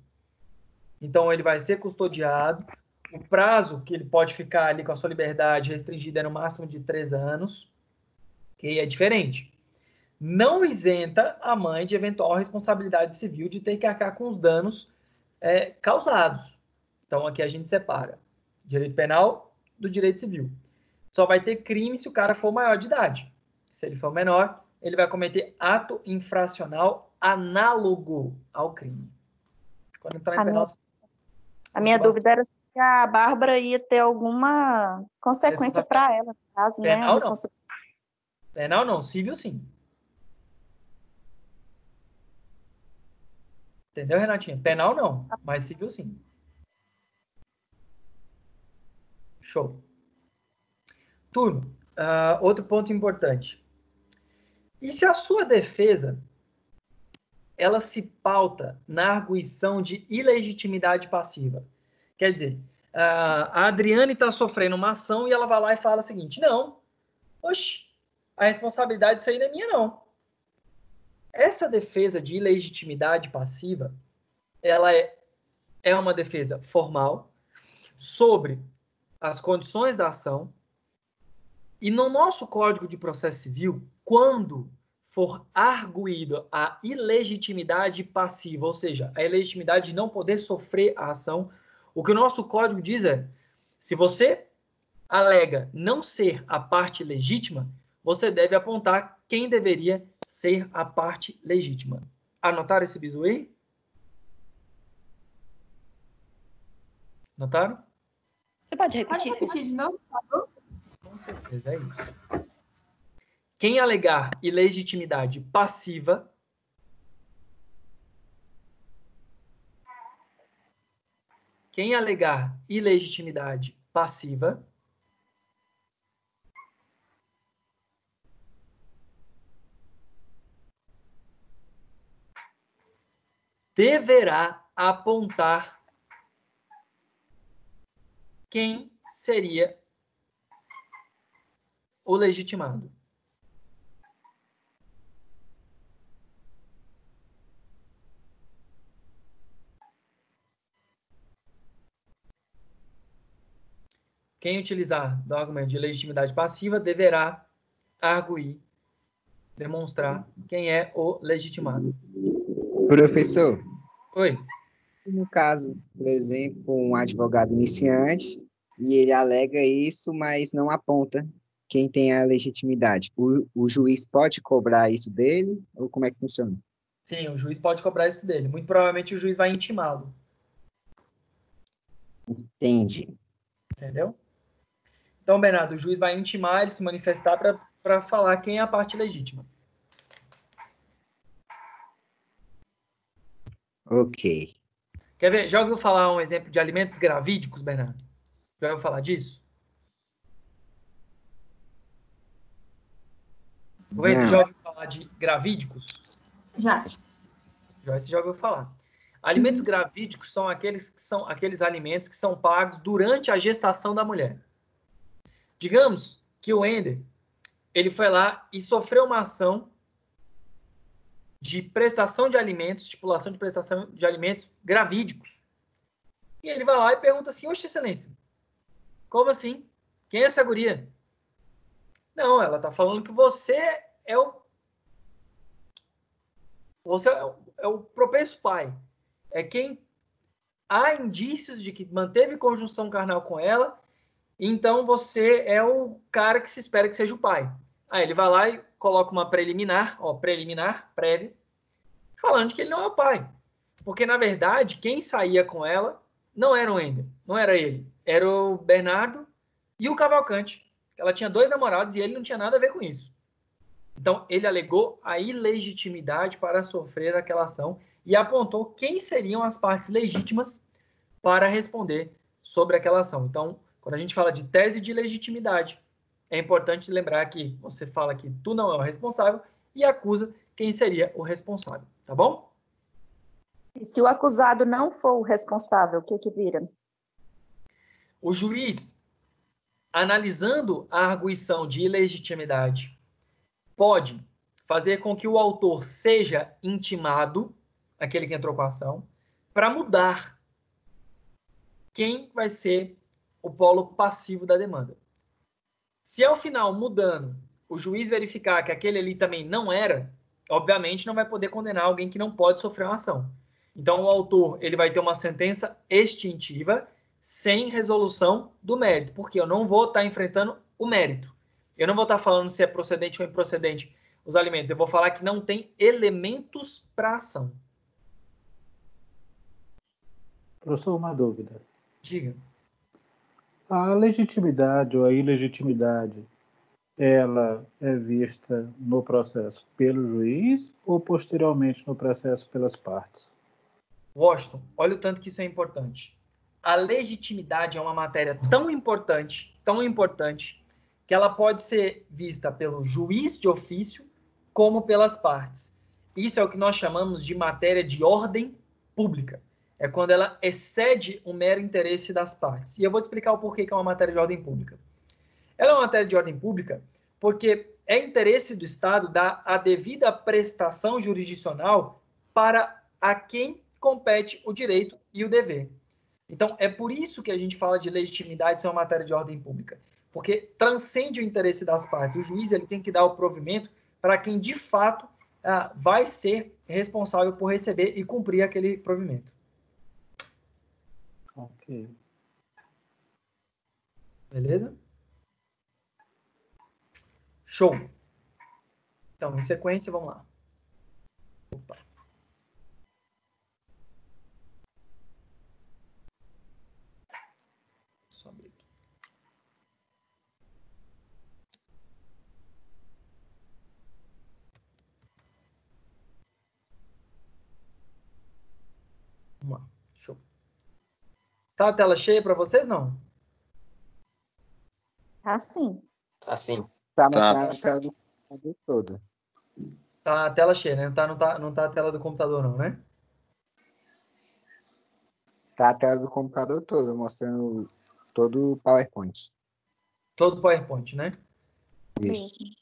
Então, ele vai ser custodiado. O prazo que ele pode ficar ali com a sua liberdade restringida é no máximo de 3 anos, que é diferente. Não isenta a mãe de eventual responsabilidade civil de ter que arcar com os danos causados. Então, aqui a gente separa direito penal do direito civil. Só vai ter crime se o cara for maior de idade. Se ele for menor, ele vai cometer ato infracional análogo ao crime. Quando entrar em penal... A minha dúvida era se a Bárbara ia ter alguma consequência para ela, no caso, né? Penal não. Penal não, civil sim. Entendeu, Renatinha? Penal não, mas civil sim. Show. Turma, outro ponto importante. E se a sua defesa ela se pauta na arguição de ilegitimidade passiva? Quer dizer, a Adriane está sofrendo uma ação e ela vai lá e fala o seguinte: não, oxe, a responsabilidade disso aí não é minha, não. Essa defesa de ilegitimidade passiva, ela é uma defesa formal sobre as condições da ação, e no nosso Código de Processo Civil, quando for arguído a ilegitimidade passiva, ou seja, a ilegitimidade de não poder sofrer a ação, o que o nosso código diz é: se você alega não ser a parte legítima, você deve apontar quem deveria ser a parte legítima. Anotaram esse bizu aí? Notaram? Você pode repetir? Pode repetir de novo, por favor? Com certeza, é isso. Quem alegar ilegitimidade passiva deverá apontar quem seria o legitimado. Quem utilizar do argumento de legitimidade passiva deverá arguir, demonstrar quem é o legitimado. Professor, Oi. no caso, por exemplo, um advogado iniciante e ele alega isso, mas não aponta quem tem a legitimidade. O juiz pode cobrar isso dele ou como é que funciona? Sim, o juiz pode cobrar isso dele. Muito provavelmente o juiz vai intimá-lo. Entendi. Entendeu? Então, Bernardo, o juiz vai intimar ele se manifestar para falar quem é a parte legítima. Ok. Quer ver? Já ouviu falar um exemplo de alimentos gravídicos, Bernardo? Já ouviu falar disso? Você já ouviu falar de gravídicos? Já. Joyce já ouviu falar. Alimentos gravídicos são aqueles alimentos que são pagos durante a gestação da mulher. Digamos que o Ender, ele foi lá e sofreu uma ação de prestação de alimentos, estipulação de prestação de alimentos gravídicos. E ele vai lá e pergunta assim: oxe, excelência, como assim? Quem é essa guria? Não, ela está falando que você é o propenso pai. É quem há indícios de que manteve conjunção carnal com ela, então você é o cara que se espera que seja o pai. Aí ele vai lá e coloca uma preliminar, prévia, falando que ele não é o pai. Porque, na verdade, quem saía com ela não era o Ender, não era ele. Era o Bernardo e o Cavalcante. Ela tinha 2 namorados e ele não tinha nada a ver com isso. Então, ele alegou a ilegitimidade para sofrer aquela ação e apontou quem seriam as partes legítimas para responder sobre aquela ação. Então, quando a gente fala de tese de legitimidade, é importante lembrar que você fala que tu não é o responsável e acusa quem seria o responsável, tá bom? E se o acusado não for o responsável, o que vira? O juiz, analisando a arguição de ilegitimidade, pode fazer com que o autor seja intimado, aquele que entrou com a ação, para mudar quem vai ser o polo passivo da demanda. Se ao final, mudando, o juiz verificar que aquele ali também não era, obviamente não vai poder condenar alguém que não pode sofrer uma ação. Então, o autor ele vai ter uma sentença extintiva sem resolução do mérito, porque eu não vou estar enfrentando o mérito. Eu não vou estar falando se é procedente ou improcedente os alimentos. Eu vou falar que não tem elementos para ação. Professor, uma dúvida. Diga. A legitimidade ou a ilegitimidade, ela é vista no processo pelo juiz ou posteriormente no processo pelas partes? Washington, olha o tanto que isso é importante. A legitimidade é uma matéria tão importante, que ela pode ser vista pelo juiz de ofício como pelas partes. Isso é o que nós chamamos de matéria de ordem pública. É quando ela excede o mero interesse das partes. E eu vou te explicar o porquê que é uma matéria de ordem pública. Ela é uma matéria de ordem pública porque é interesse do Estado dar a devida prestação jurisdicional para a quem compete o direito e o dever. Então, é por isso que a gente fala de legitimidade ser uma matéria de ordem pública, porque transcende o interesse das partes. O juiz ele tem que dar o provimento para quem, de fato, vai ser responsável por receber e cumprir aquele provimento. Ok. Beleza? Show. Então, em sequência, vamos lá. Opa. Só abrir aqui. Vamos lá. Show. Tá a tela cheia para vocês, não? Assim. Assim. Tá mostrando a tela do computador toda. Tá a tela cheia, né? Não tá a tela do computador, não, né? Tá a tela do computador toda, mostrando todo o PowerPoint. Todo o PowerPoint, né? Isso. Mesmo.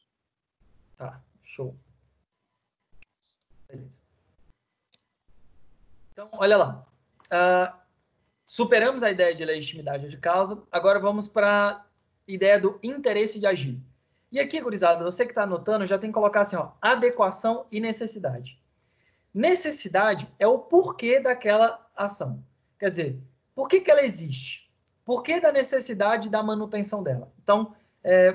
Tá, show. Beleza. Então, olha lá. Superamos a ideia de legitimidade de causa, agora vamos para a ideia do interesse de agir. E aqui, gurizada, você que está anotando, já tem que colocar assim, ó, adequação e necessidade. Necessidade é o porquê daquela ação. Quer dizer, por que ela existe? Por que da necessidade da manutenção dela? Então,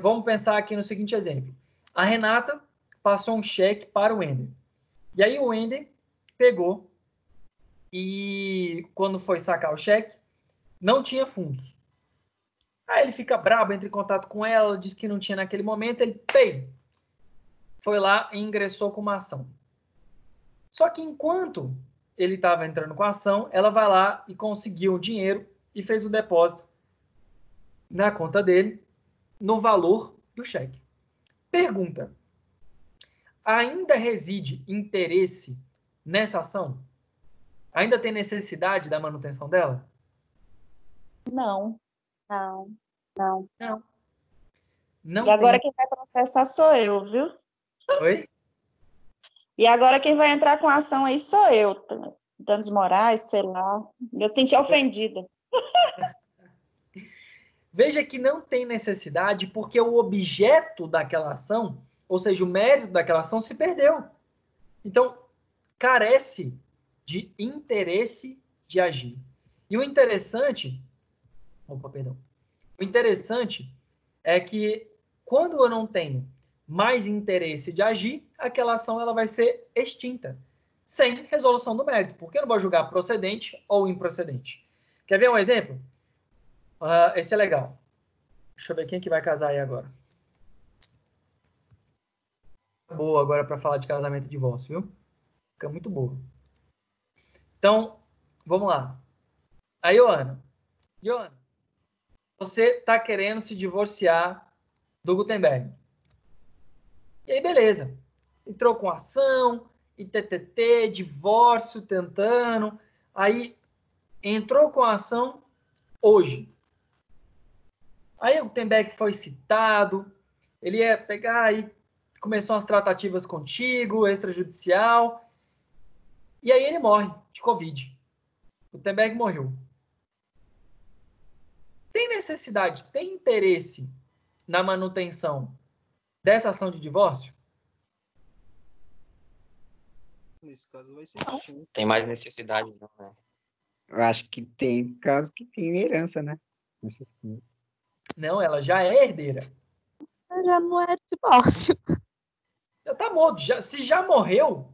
vamos pensar aqui no seguinte exemplo. A Renata passou um cheque para o Ender. E aí o Ender pegou e quando foi sacar o cheque, não tinha fundos. Aí ele fica brabo, entra em contato com ela, diz que não tinha naquele momento, ele foi lá e ingressou com uma ação. Só que enquanto ele estava entrando com a ação, ela vai lá e conseguiu o dinheiro e fez o depósito na conta dele no valor do cheque. Pergunta: ainda reside interesse nessa ação? Ainda tem necessidade da manutenção dela? Não. Não E agora tem. quem vai processar sou eu, viu? Oi? E agora quem vai entrar com a ação aí sou eu. Danos morais, sei lá. Eu senti ofendida. Veja que não tem necessidade porque o objeto daquela ação, ou seja, o mérito daquela ação se perdeu. Então, carece de interesse de agir. E o interessante... Opa, perdão. O interessante é que quando eu não tenho mais interesse de agir, aquela ação ela vai ser extinta, sem resolução do mérito, porque eu não vou julgar procedente ou improcedente. Quer ver um exemplo? Esse é legal. Deixa eu ver quem que vai casar aí agora. Boa agora para falar de casamento e divórcio, viu? Fica muito boa. Então, vamos lá. A Ioana. Ioana, você está querendo se divorciar do Gutenberg. E aí, beleza. Entrou com ação, ITTT, divórcio, tentando. Aí, entrou com ação hoje. Aí o Gutenberg foi citado, ele ia pegar e começou as tratativas contigo, extrajudicial, e aí ele morre de Covid. O Gutenberg morreu. Tem necessidade, tem interesse na manutenção dessa ação de divórcio? Nesse caso vai ser sim. Tem mais necessidade, não, né? Eu acho que tem caso que tem herança, né? Não, ela já é herdeira. Já não é divórcio. Já tá morto. Se já morreu,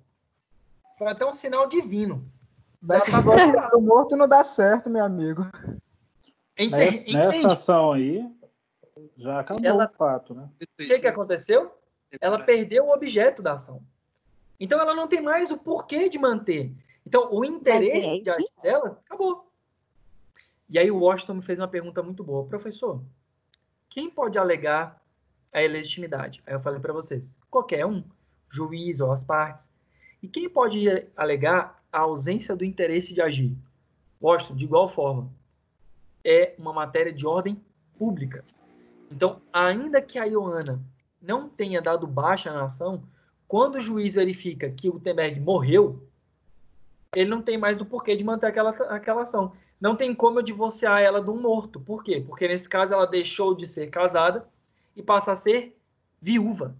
foi até um sinal divino. Vai Já se tá divorciar separado. do morto não dá certo, meu amigo. Nessa ação aí, já acabou o fato, né? O que aconteceu? Ela perdeu o objeto da ação. Então, ela não tem mais o porquê de manter. Então, o interesse de agir dela acabou. E aí, o Washington me fez uma pergunta muito boa. Professor, quem pode alegar a ilegitimidade? Aí eu falei para vocês, qualquer um, juiz ou as partes. E quem pode alegar a ausência do interesse de agir? Washington, de igual forma, é uma matéria de ordem pública. Então, ainda que a Ioana não tenha dado baixa na ação, quando o juiz verifica que o Gutenberg morreu, ele não tem mais o porquê de manter aquela ação. Não tem como eu divorciar ela de um morto. Por quê? Porque, nesse caso, ela deixou de ser casada e passa a ser viúva.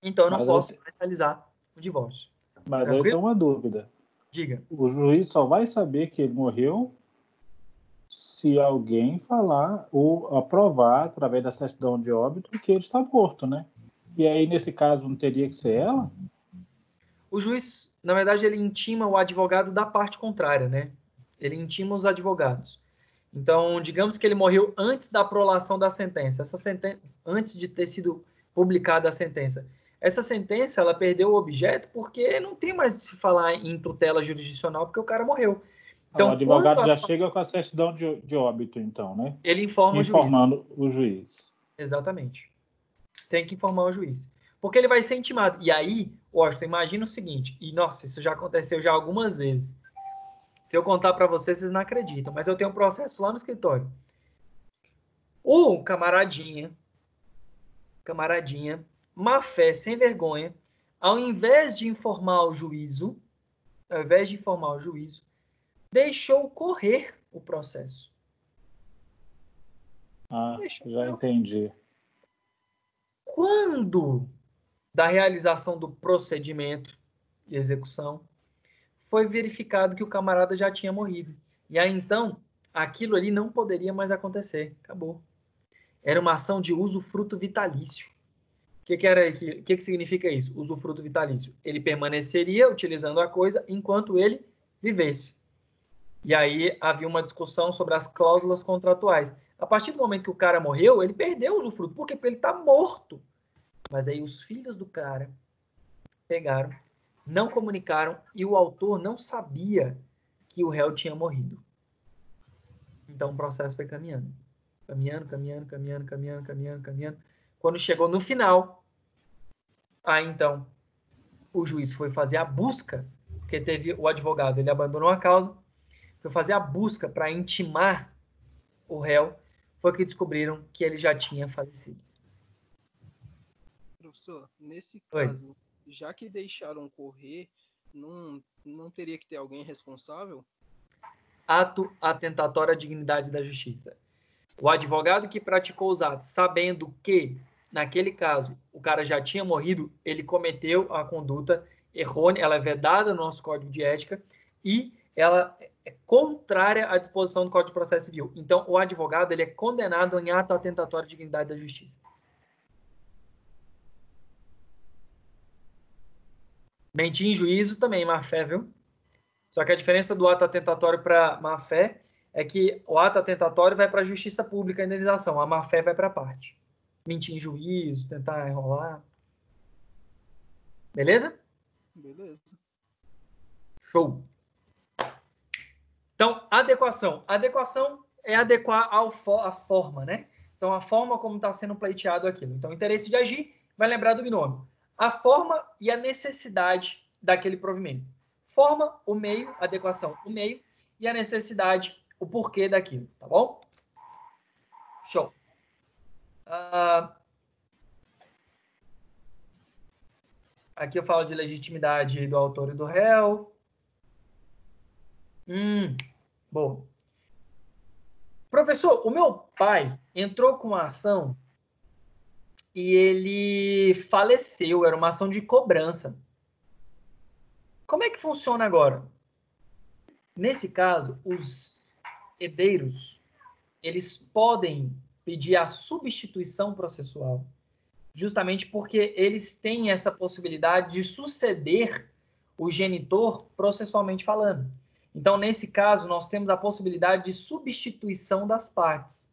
Então, eu não posso mais realizar o divórcio. Mas aí eu tenho uma dúvida. Diga. O juiz só vai saber que ele morreu se alguém falar ou aprovar, através da certidão de óbito, que ele está morto, né? E aí, nesse caso, não teria que ser ela? O juiz, na verdade, ele intima o advogado da parte contrária, né? Ele intima os advogados. Então, digamos que ele morreu antes da prolação da sentença. Antes de ter sido publicada a sentença. Essa sentença, ela perdeu o objeto porque não tem mais de se falar em tutela jurisdicional, porque o cara morreu. Então, o advogado já chega com a certidão de óbito, então, né? Ele informa informando o juiz. Exatamente. Tem que informar o juiz. Porque ele vai ser intimado. E aí, Washington, imagina o seguinte, e nossa, isso já aconteceu já algumas vezes. Se eu contar para vocês, vocês não acreditam, mas eu tenho um processo lá no escritório. O camaradinha, má fé, sem vergonha, ao invés de informar o juízo, deixou correr o processo. Já entendi. Quando da realização do procedimento de execução, foi verificado que o camarada já tinha morrido. E aí, então, aquilo ali não poderia mais acontecer. Acabou. Era uma ação de usufruto vitalício. O que significa isso? Usufruto vitalício. Ele permaneceria utilizando a coisa enquanto ele vivesse. E aí havia uma discussão sobre as cláusulas contratuais. A partir do momento que o cara morreu, ele perdeu o usufruto. Por quê? Porque ele está morto. Mas aí os filhos do cara pegaram, não comunicaram e o autor não sabia que o réu tinha morrido. Então o processo foi caminhando. Caminhando. Quando chegou no final, aí então o juiz foi fazer a busca, porque teve o advogado, ele abandonou a causa, foi fazer a busca para intimar o réu, foi que descobriram que ele já tinha falecido. Professor, nesse caso, já que deixaram correr, não teria que ter alguém responsável? Ato atentatório à dignidade da justiça. O advogado que praticou os atos, sabendo que, naquele caso, o cara já tinha morrido, ele cometeu a conduta errônea, ela é vedada no nosso código de ética, e ela é contrária à disposição do Código de Processo Civil. Então, o advogado ele é condenado em ato atentatório à dignidade da justiça. Mentir em juízo também, má-fé, viu? Só que a diferença do ato atentatório para má-fé é que o ato atentatório vai para a justiça pública, a indenização. A má-fé vai para a parte. Mentir em juízo, tentar enrolar. Beleza? Beleza. Show. Então, adequação. Adequação é adequar a forma, né? Então, a forma como está sendo pleiteado aquilo. Então, interesse de agir, vai lembrar do binômio. A forma e a necessidade daquele provimento. Forma, o meio, adequação, o meio, e a necessidade, o porquê daquilo, tá bom? Show. Aqui eu falo de legitimidade do autor e do réu. Bom. Professor, o meu pai entrou com uma ação e ele faleceu. Era uma ação de cobrança. Como é que funciona agora? Nesse caso, os herdeiros, eles podem pedir a substituição processual, justamente porque eles têm essa possibilidade de suceder o genitor processualmente falando. Então, nesse caso, nós temos a possibilidade de substituição das partes.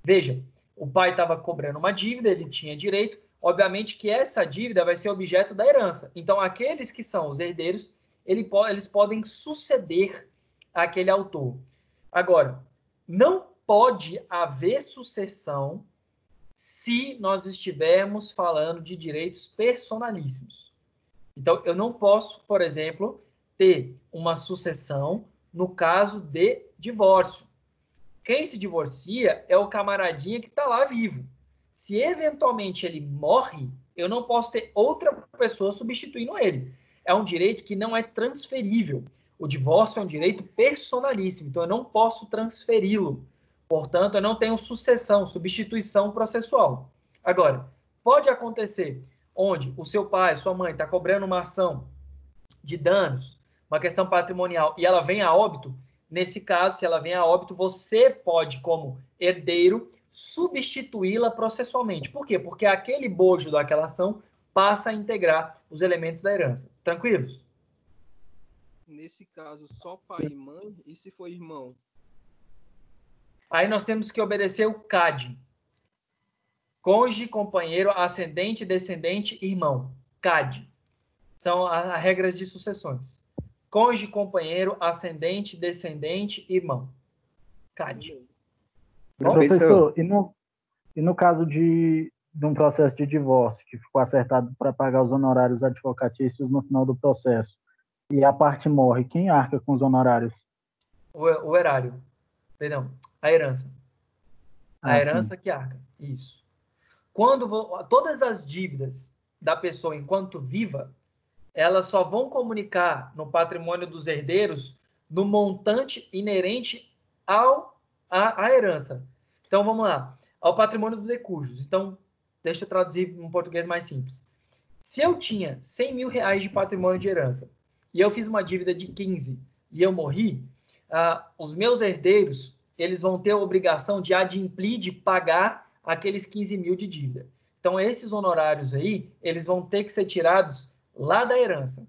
Veja, o pai estava cobrando uma dívida, ele tinha direito, obviamente que essa dívida vai ser objeto da herança. Então, aqueles que são os herdeiros, eles podem suceder aquele autor. Agora, não pode haver sucessão se nós estivermos falando de direitos personalíssimos. Então, eu não posso, por exemplo, ter uma sucessão no caso de divórcio. Quem se divorcia é o camaradinha que está lá vivo. Se eventualmente ele morre, eu não posso ter outra pessoa substituindo ele. É um direito que não é transferível. O divórcio é um direito personalíssimo, então eu não posso transferi-lo. Portanto, eu não tenho sucessão, substituição processual. Agora, pode acontecer onde o seu pai, sua mãe está cobrando uma ação de danos, uma questão patrimonial, e ela vem a óbito. Nesse caso, se ela vem a óbito, você pode, como herdeiro, substituí-la processualmente. Por quê? Porque aquele bojo daquela ação passa a integrar os elementos da herança. Tranquilos? Nesse caso, só pai e mãe? E se for irmão? Aí nós temos que obedecer o CAD. Cônjuge, companheiro, ascendente, descendente, irmão. CAD. São as regras de sucessões. Cônjuge, companheiro, ascendente, descendente, irmão. CAD. Bom, professor, e no caso de um processo de divórcio que ficou acertado para pagar os honorários advocatícios no final do processo e a parte morre, quem arca com os honorários? O erário. Perdão, a herança. A herança sim. Que arca. Isso. Todas as dívidas da pessoa enquanto viva, elas só vão comunicar no patrimônio dos herdeiros no montante inerente à herança. Então, vamos lá. Ao patrimônio dos decujos. Então, deixa eu traduzir em português mais simples. Se eu tinha 100 mil reais de patrimônio de herança e eu fiz uma dívida de 15 e eu morri, os meus herdeiros, eles vão ter a obrigação de adimplir, de pagar aqueles 15 mil de dívida. Então, esses honorários aí, eles vão ter que ser tirados lá da herança.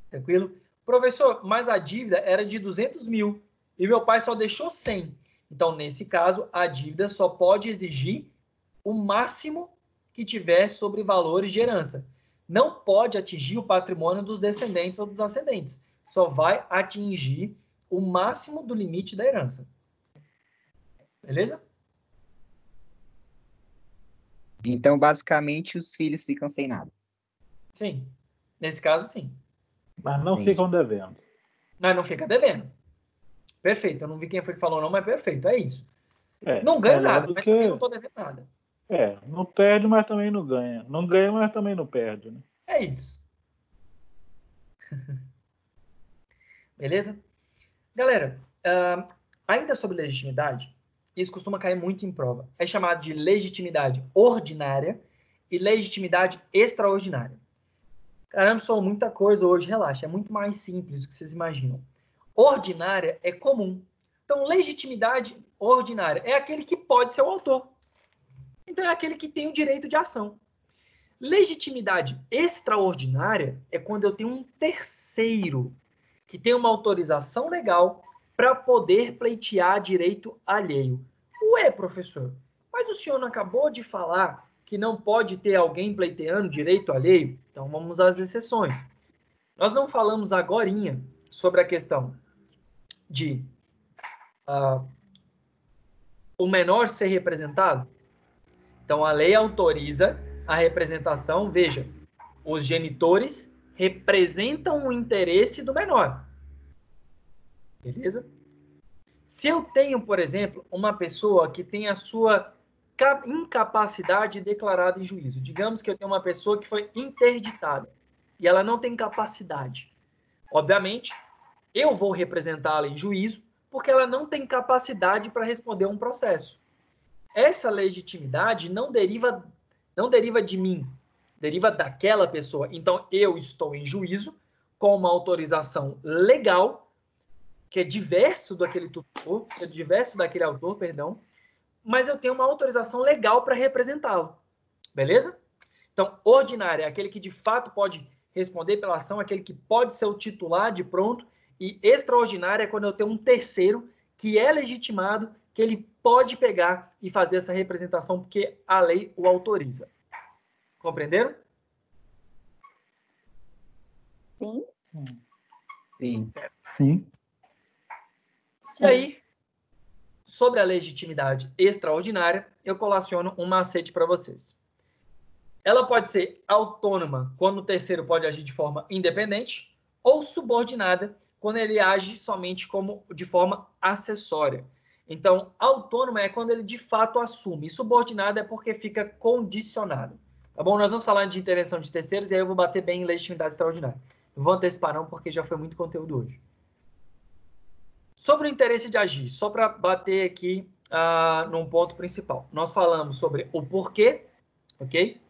Tranquilo? Professor, mas a dívida era de 200 mil e meu pai só deixou 100. Então, nesse caso, a dívida só pode exigir o máximo que tiver sobre valores de herança. Não pode atingir o patrimônio dos descendentes ou dos ascendentes. Só vai atingir o máximo do limite da herança. Beleza? Então, basicamente, os filhos ficam sem nada. Sim. Nesse caso, sim. Mas não ficam devendo. Mas não fica devendo. Perfeito. Eu não vi quem foi que falou não, mas perfeito. É isso. Não ganha nada, mas também não estou devendo nada. Não perde, mas também não ganha. Não ganha, mas também não perde. Né? É isso. Beleza? Galera, ainda sobre legitimidade, isso costuma cair muito em prova. É chamado de legitimidade ordinária e legitimidade extraordinária. Caramba, sou muita coisa hoje, relaxa. É muito mais simples do que vocês imaginam. ordinária é comum. Então, legitimidade ordinária é aquele que pode ser o autor. Então, é aquele que tem o direito de ação. Legitimidade extraordinária é quando eu tenho um terceiro que tem uma autorização legal para poder pleitear direito alheio. Ué, professor, mas o senhor não acabou de falar que não pode ter alguém pleiteando direito alheio? Então, vamos às exceções. Nós não falamos agorinha sobre a questão de o menor ser representado? Então, a lei autoriza a representação. Veja, os genitores representam o interesse do menor. Beleza? Se eu tenho, por exemplo, uma pessoa que tem a sua incapacidade declarada em juízo, digamos que eu tenho uma pessoa que foi interditada e ela não tem capacidade. Obviamente, eu vou representá-la em juízo porque ela não tem capacidade para responder a um processo. Essa legitimidade não deriva de mim, deriva daquela pessoa. Então, eu estou em juízo com uma autorização legal, que é diverso daquele tutor, que é diverso daquele autor, perdão, mas eu tenho uma autorização legal para representá-lo. Beleza? Então, ordinário é aquele que de fato pode responder pela ação, aquele que pode ser o titular de pronto, e extraordinário é quando eu tenho um terceiro que é legitimado, que ele pode pegar e fazer essa representação porque a lei o autoriza. Compreenderam? Sim. Sim. Sim. E aí, sobre a legitimidade extraordinária, eu colaciono um macete para vocês. Ela pode ser autônoma, quando o terceiro pode agir de forma independente, ou subordinada, quando ele age somente de forma acessória. Então, autônoma é quando ele de fato assume, e subordinada é porque fica condicionado. Tá bom? Nós vamos falar de intervenção de terceiros, e aí eu vou bater bem em legitimidade extraordinária. Não vou antecipar não, porque já foi muito conteúdo hoje. Sobre o interesse de agir, só para bater aqui num ponto principal. Nós falamos sobre o porquê, ok?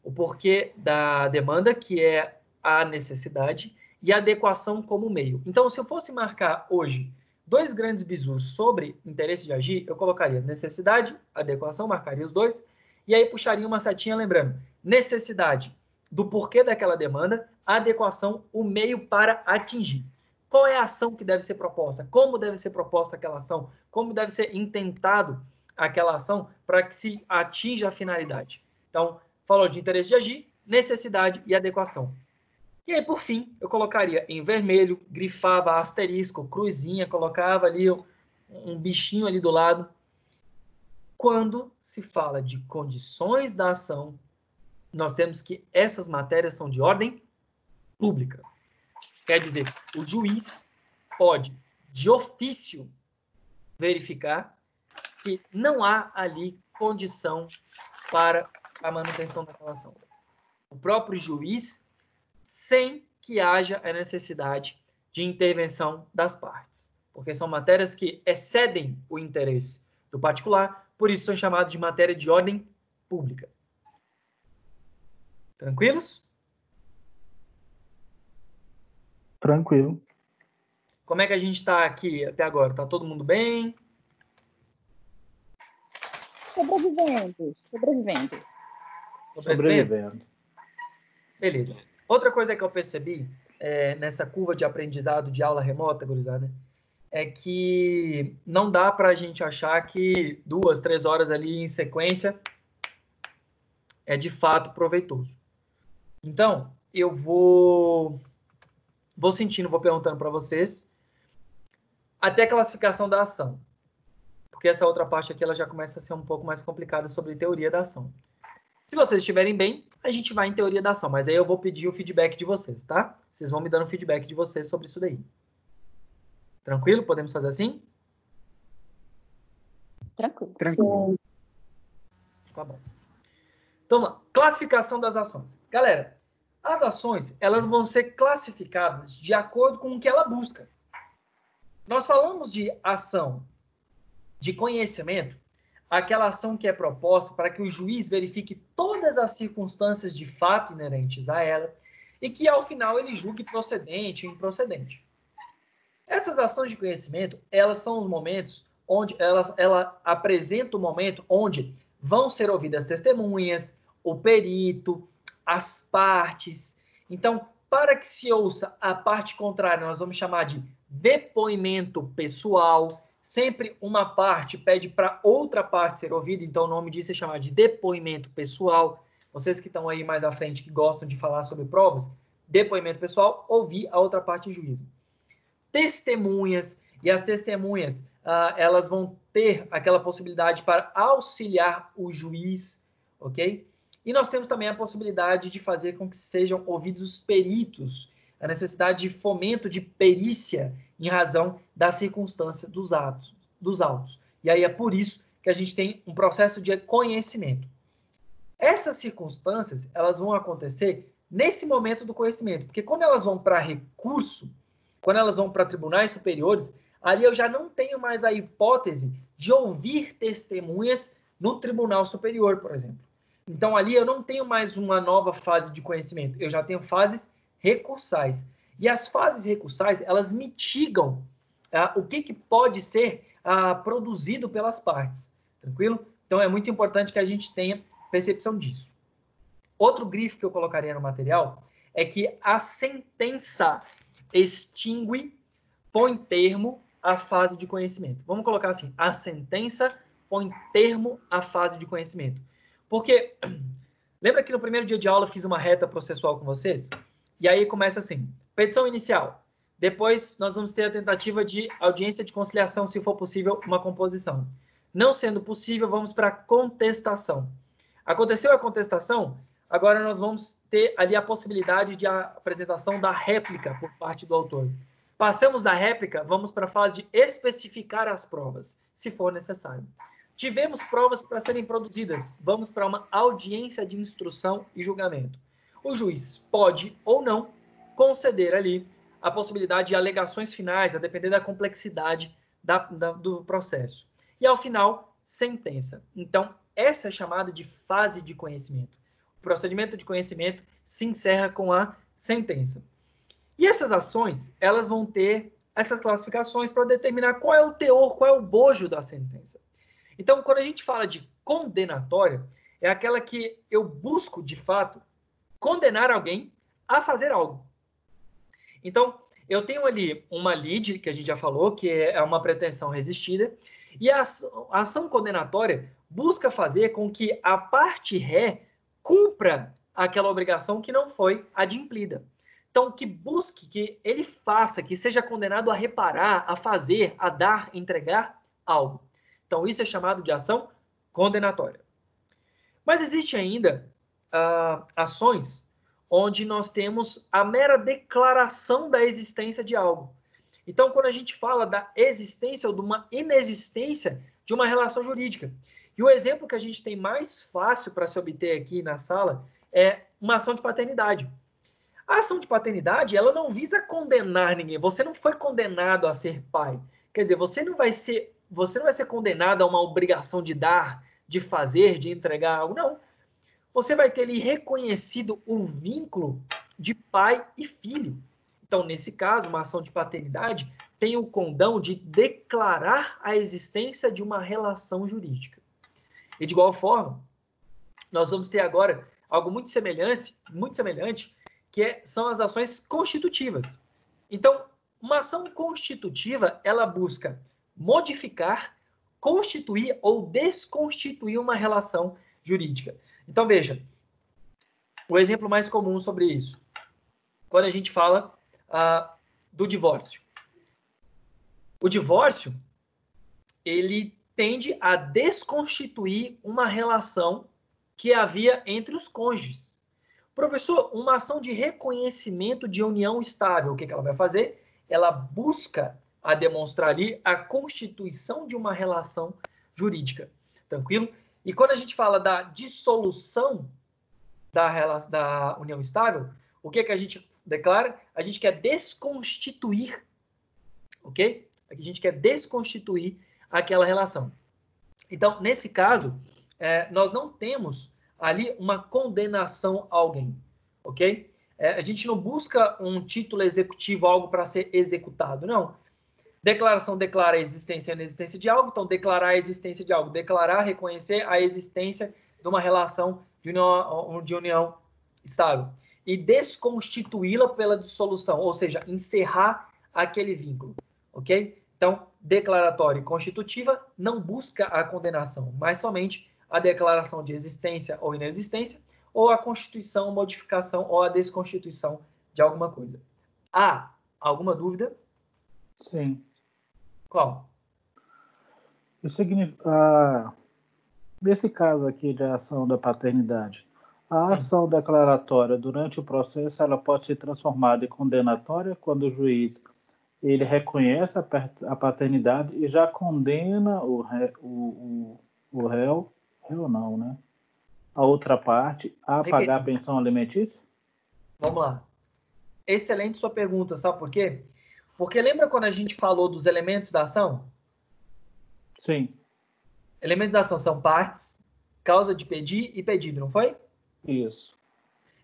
O porquê da demanda, que é a necessidade, e a adequação como meio. Então, se eu fosse marcar hoje 2 grandes bizus sobre interesse de agir, eu colocaria necessidade, adequação, marcaria os 2, e aí puxaria uma setinha lembrando, necessidade do porquê daquela demanda, adequação, o meio para atingir. Qual é a ação que deve ser proposta? Como deve ser proposta aquela ação? Como deve ser intentado aquela ação para que se atinja a finalidade? Então, falou de interesse de agir, necessidade e adequação. E aí, por fim, eu colocaria em vermelho, grifava asterisco, cruzinha, colocava ali um bichinho ali do lado. Quando se fala de condições da ação, nós temos que essas matérias são de ordem pública. Quer dizer, o juiz pode, de ofício, verificar que não há ali condição para a manutenção daquela ação. O próprio juiz, sem que haja a necessidade de intervenção das partes, porque são matérias que excedem o interesse do particular, por isso são chamadas de matéria de ordem pública. Tranquilos? Tranquilo. Como é que a gente está aqui até agora? Está todo mundo bem? Sobrevivendo. Beleza. Outra coisa que eu percebi nessa curva de aprendizado de aula remota, gurizada, é que não dá para a gente achar que 2, 3 horas ali em sequência é de fato proveitoso. Então, eu vou sentindo, vou perguntando para vocês até a classificação da ação. Porque essa outra parte aqui ela já começa a ser um pouco mais complicada sobre teoria da ação. Se vocês estiverem bem, a gente vai em teoria da ação, mas aí eu vou pedir o feedback de vocês, tá? Vocês vão me dando feedback de vocês sobre isso daí. Tranquilo? Podemos fazer assim? Tranquilo. Tranquilo. Tá bom. Então, classificação das ações. Galera, as ações, elas vão ser classificadas de acordo com o que ela busca. Nós falamos de ação de conhecimento, aquela ação que é proposta para que o juiz verifique todas as circunstâncias de fato inerentes a ela e que, ao final, ele julgue procedente ou improcedente. Essas ações de conhecimento, elas são os momentos onde ela apresenta o momento onde vão ser ouvidas as testemunhas, o perito, as partes. Então, para que se ouça a parte contrária, nós vamos chamar de depoimento pessoal. Sempre uma parte pede para outra parte ser ouvida, então o nome disso é chamado de depoimento pessoal. Vocês que estão aí mais à frente, que gostam de falar sobre provas, depoimento pessoal, ouvir a outra parte em juízo. Testemunhas, e as testemunhas, elas vão ter aquela possibilidade para auxiliar o juiz, ok? E nós temos também a possibilidade de fazer com que sejam ouvidos os peritos, a necessidade de fomento de perícia em razão da circunstância dos autos. E aí é por isso que a gente tem um processo de conhecimento. Essas circunstâncias, elas vão acontecer nesse momento do conhecimento, porque quando elas vão para recurso, quando elas vão para tribunais superiores, ali eu já não tenho mais a hipótese de ouvir testemunhas no tribunal superior, por exemplo. Então, ali eu não tenho mais uma nova fase de conhecimento, eu já tenho fases recursais. E as fases recursais, elas mitigam o que pode ser produzido pelas partes. Tranquilo? Então, é muito importante que a gente tenha percepção disso. Outro grifo que eu colocaria no material é que a sentença extingue, põe termo à fase de conhecimento. Vamos colocar assim, a sentença põe termo à fase de conhecimento. Porque, lembra que no primeiro dia de aula eu fiz uma reta processual com vocês? E aí começa assim, petição inicial. Depois nós vamos ter a tentativa de audiência de conciliação, se for possível, uma composição. Não sendo possível, vamos para a contestação. Aconteceu a contestação, agora nós vamos ter ali a possibilidade de apresentação da réplica por parte do autor. Passamos da réplica, vamos para a fase de especificar as provas, se for necessário. Tivemos provas para serem produzidas, vamos para uma audiência de instrução e julgamento. O juiz pode ou não conceder ali a possibilidade de alegações finais, a depender da complexidade do processo. E, ao final, sentença. Então, essa é chamada de fase de conhecimento. O procedimento de conhecimento se encerra com a sentença. E essas ações, elas vão ter essas classificações para determinar qual é o teor, qual é o bojo da sentença. Então, quando a gente fala de condenatória, é aquela que eu busco, de fato, condenar alguém a fazer algo. Então, eu tenho ali uma lide, que a gente já falou, que é uma pretensão resistida, e a ação condenatória busca fazer com que a parte ré cumpra aquela obrigação que não foi adimplida. Então, que busque, que ele faça, que seja condenado a reparar, a fazer, a dar, entregar algo. Então, isso é chamado de ação condenatória. Mas existe ainda ações onde nós temos a mera declaração da existência de algo. Então, quando a gente fala da existência ou de uma inexistência de uma relação jurídica. E o exemplo que a gente tem mais fácil para se obter aqui na sala é uma ação de paternidade. A ação de paternidade, ela não visa condenar ninguém. Você não foi condenado a ser pai. Quer dizer, você não vai ser condenado a uma obrigação de dar, de fazer, de entregar algo. Não. Você vai ter ali reconhecido o vínculo de pai e filho. Então, nesse caso, uma ação de paternidade tem o condão de declarar a existência de uma relação jurídica. E, de igual forma, nós vamos ter agora algo muito semelhante, que são as ações constitutivas. Então, uma ação constitutiva, ela busca modificar, constituir ou desconstituir uma relação jurídica. Então, veja, o exemplo mais comum sobre isso, quando a gente fala do divórcio. O divórcio, ele tende a desconstituir uma relação que havia entre os cônjuges. Professor, uma ação de reconhecimento de união estável, o que ela vai fazer? Ela busca a demonstrar ali a constituição de uma relação jurídica. Tranquilo? E quando a gente fala da dissolução da união estável, o que a gente declara? A gente quer desconstituir, ok? A gente quer desconstituir aquela relação. Então, nesse caso, nós não temos ali uma condenação a alguém, ok? A gente não busca um título executivo, algo para ser executado, não. Declaração declara a existência e a inexistência de algo. Então, declarar a existência de algo. Declarar, reconhecer a existência de uma relação de união estável. E desconstituí-la pela dissolução, ou seja, encerrar aquele vínculo. Ok? Então, declaratória e constitutiva não busca a condenação, mas somente a declaração de existência ou inexistência, ou a constituição, modificação ou a desconstituição de alguma coisa. Há alguma dúvida? Sim. Qual? Isso significa, nesse caso aqui de ação da paternidade, a ação declaratória durante o processo ela pode ser transformada em condenatória quando o juiz ele reconhece a paternidade e já condena o réu não, né? A outra parte a pagar a pensão alimentícia? Vamos lá. Excelente sua pergunta, sabe por quê? Porque lembra quando a gente falou dos elementos da ação? Sim. Elementos da ação são partes, causa de pedir e pedido, não foi? Isso.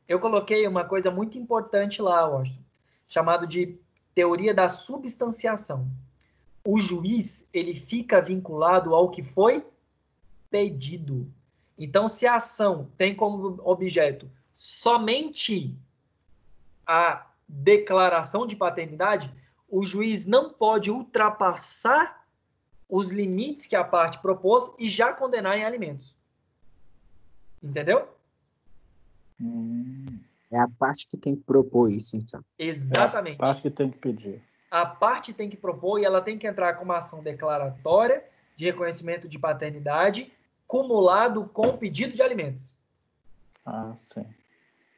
Eu coloquei uma coisa muito importante lá, Washington, chamado de teoria da substanciação. O juiz, ele fica vinculado ao que foi pedido. Então, se a ação tem como objeto somente a declaração de paternidade, o juiz não pode ultrapassar os limites que a parte propôs e já condenar em alimentos. Entendeu? É a parte que tem que propor isso, então. Exatamente. É a parte que tem que pedir. A parte tem que propor e ela tem que entrar com uma ação declaratória de reconhecimento de paternidade cumulado com o pedido de alimentos. Ah, sim.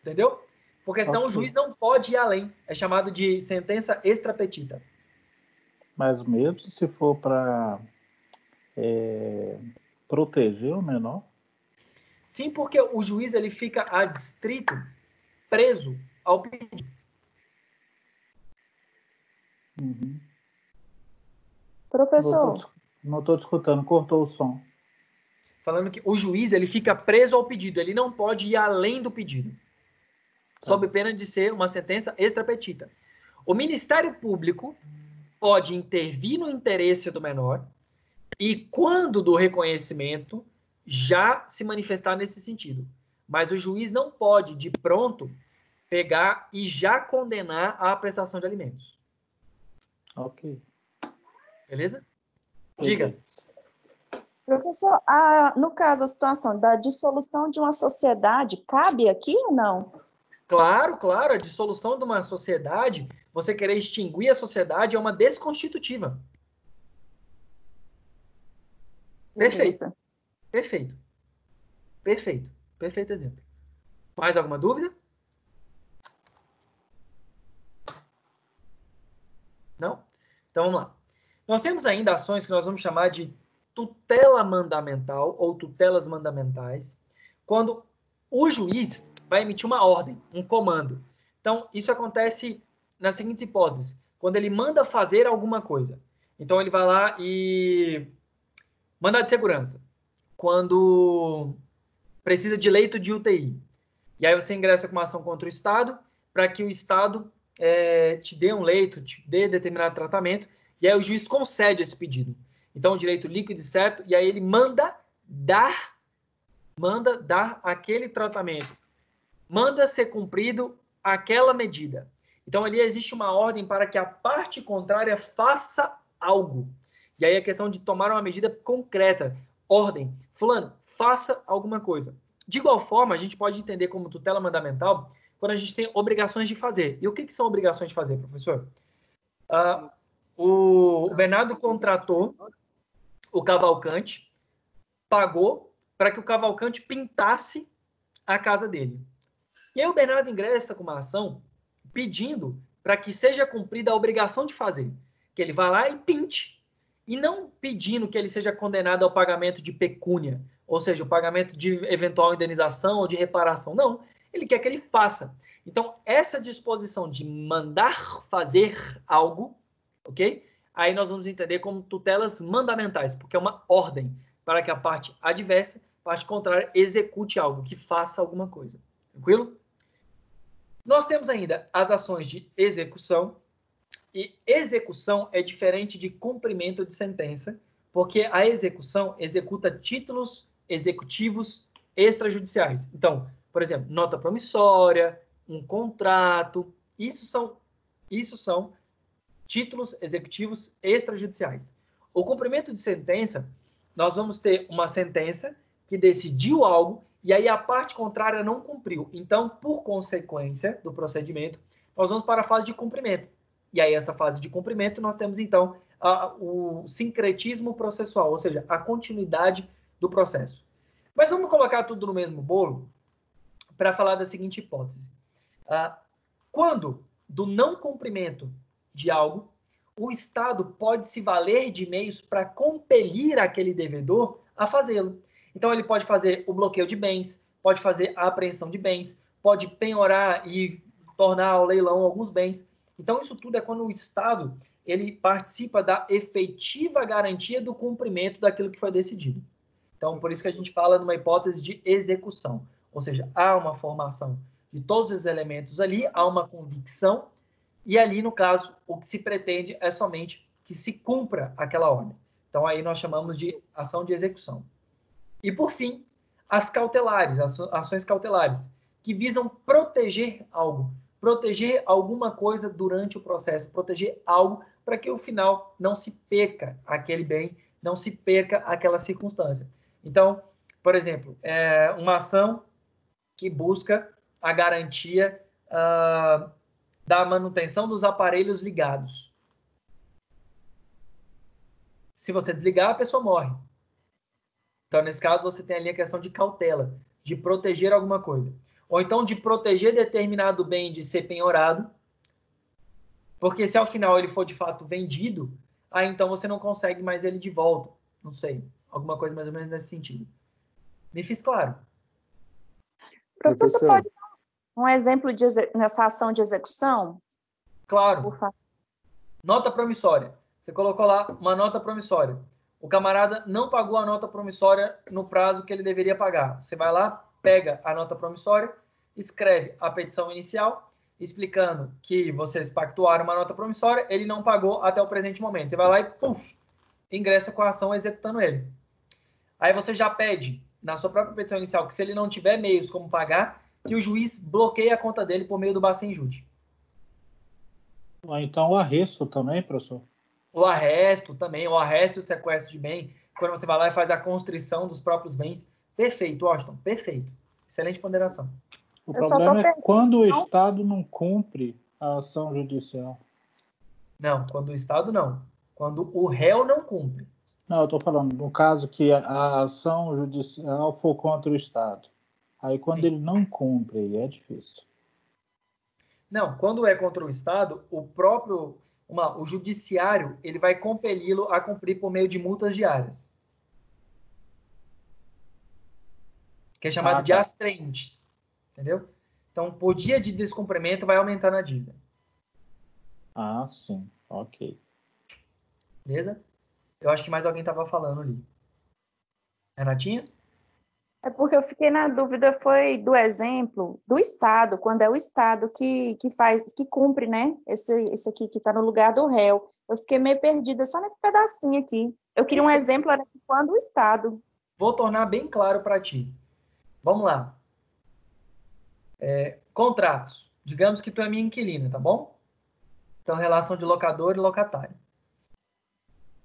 Entendeu? Porque senão o juiz não pode ir além. É chamado de sentença extrapetita. Mas mesmo se for para proteger o menor? Sim, porque o juiz ele fica adstrito, preso ao pedido. Uhum. Professor. Não estou escutando, cortou o som. Falando que o juiz ele fica preso ao pedido, ele não pode ir além do pedido. Sob pena de ser uma sentença extrapetita. O Ministério Público pode intervir no interesse do menor e, quando do reconhecimento, já se manifestar nesse sentido. Mas o juiz não pode, de pronto, pegar e já condenar a prestação de alimentos. Ok. Beleza? Diga. Professor, no caso, a situação da dissolução de uma sociedade, cabe aqui ou não? Claro, claro. A dissolução de uma sociedade, você querer extinguir a sociedade, é uma desconstitutiva. Perfeito. Perfeito. Perfeito. Perfeito exemplo. Mais alguma dúvida? Não? Então, vamos lá. Nós temos ainda ações que nós vamos chamar de tutela mandamental ou tutelas mandamentais, quando o juiz vai emitir uma ordem, um comando. Então, isso acontece nas seguintes hipóteses. Quando ele manda fazer alguma coisa. Então, ele vai lá e... Mandado de segurança. Quando precisa de leito de UTI. E aí você ingressa com uma ação contra o Estado para que o Estado te dê um leito, te dê determinado tratamento. E aí o juiz concede esse pedido. Então, o direito líquido e certo. E aí ele manda dar aquele tratamento. Manda ser cumprido aquela medida. Então, ali existe uma ordem para que a parte contrária faça algo. E aí a questão de tomar uma medida concreta. Ordem. Fulano, faça alguma coisa. De igual forma, a gente pode entender como tutela mandamental quando a gente tem obrigações de fazer. E o que são obrigações de fazer, professor? O Bernardo contratou o Cavalcante, pagou para que o Cavalcante pintasse a casa dele. E aí o Bernardo ingressa com uma ação pedindo para que seja cumprida a obrigação de fazer. Que ele vá lá e pinte. E não pedindo que ele seja condenado ao pagamento de pecúnia, ou seja, o pagamento de eventual indenização ou de reparação. Não, ele quer que ele faça. Então, essa disposição de mandar fazer algo, ok? Aí nós vamos entender como tutelas mandamentais, porque é uma ordem para que a parte adversa, a parte contrária, execute algo, que faça alguma coisa. Tranquilo? Nós temos ainda as ações de execução E execução é diferente de cumprimento de sentença, porque a execução executa títulos executivos extrajudiciais. Então, por exemplo, nota promissória, um contrato, isso são títulos executivos extrajudiciais. O cumprimento de sentença, nós vamos ter uma sentença que decidiu algo e aí a parte contrária não cumpriu. Então, por consequência do procedimento, nós vamos para a fase de cumprimento. E aí, essa fase de cumprimento, nós temos, então, o sincretismo processual, ou seja, a continuidade do processo. Mas vamos colocar tudo no mesmo bolo para falar da seguinte hipótese. Quando do não cumprimento de algo, o Estado pode se valer de meios para compelir aquele devedor a fazê-lo. Então, ele pode fazer o bloqueio de bens, pode fazer a apreensão de bens, pode penhorar e tornar ao leilão alguns bens. Então, isso tudo é quando o Estado ele participa da efetiva garantia do cumprimento daquilo que foi decidido. Então, por isso que a gente fala numa hipótese de execução. Ou seja, há uma formação de todos os elementos ali, há uma convicção, e ali, no caso, o que se pretende é somente que se cumpra aquela ordem. Então, aí nós chamamos de ação de execução. E, por fim, as cautelares, as ações cautelares, que visam proteger algo, proteger alguma coisa durante o processo, proteger algo para que, no final, não se perca aquele bem, não se perca aquela circunstância. Então, por exemplo, uma ação que busca a garantia da manutenção dos aparelhos ligados. Se você desligar, a pessoa morre. Então, nesse caso, você tem ali a questão de cautela, de proteger alguma coisa. Ou então de proteger determinado bem de ser penhorado, porque se ao final ele for de fato vendido, aí então você não consegue mais ele de volta. Não sei, alguma coisa mais ou menos nesse sentido. Me fiz claro? Professor, pode dar um exemplo nessa ação de execução? Claro. Por favor. Nota promissória. Você colocou lá uma nota promissória. O camarada não pagou a nota promissória no prazo que ele deveria pagar. Você vai lá, pega a nota promissória, escreve a petição inicial, explicando que vocês pactuaram uma nota promissória, ele não pagou até o presente momento. Você vai lá e, puf, ingressa com a ação executando ele. Aí você já pede, na sua própria petição inicial, que se ele não tiver meios como pagar, que o juiz bloqueie a conta dele por meio do Bacen-Júdi. Então, o arresto também, professor? O arresto também, o arresto e o sequestro de bem, quando você vai lá e faz a constrição dos próprios bens. Perfeito, Washington, perfeito. Excelente ponderação. O problema é quando o Estado não cumpre a ação judicial. Não, quando o Estado não. Quando o réu não cumpre. Não, eu estou falando no caso que a ação judicial for contra o Estado. Aí quando Sim. ele não cumpre, aí é difícil. Não, quando é contra o Estado, o judiciário ele vai compeli-lo a cumprir por meio de multas diárias. Que é chamado de astraentes. Entendeu? Então, por dia de descumprimento, vai aumentar na dívida. Ah, sim. Ok. Beleza? Eu acho que mais alguém estava falando ali. Renatinha? É porque eu fiquei na dúvida, foi do exemplo do Estado, quando é o Estado que cumpre, né? Esse aqui que está no lugar do réu. Eu fiquei meio perdida só nesse pedacinho aqui. Eu queria um exemplo, era quando o Estado. Vou tornar bem claro para ti. Vamos lá. Contratos. Digamos que tu é minha inquilina, tá bom? Então, relação de locador e locatário.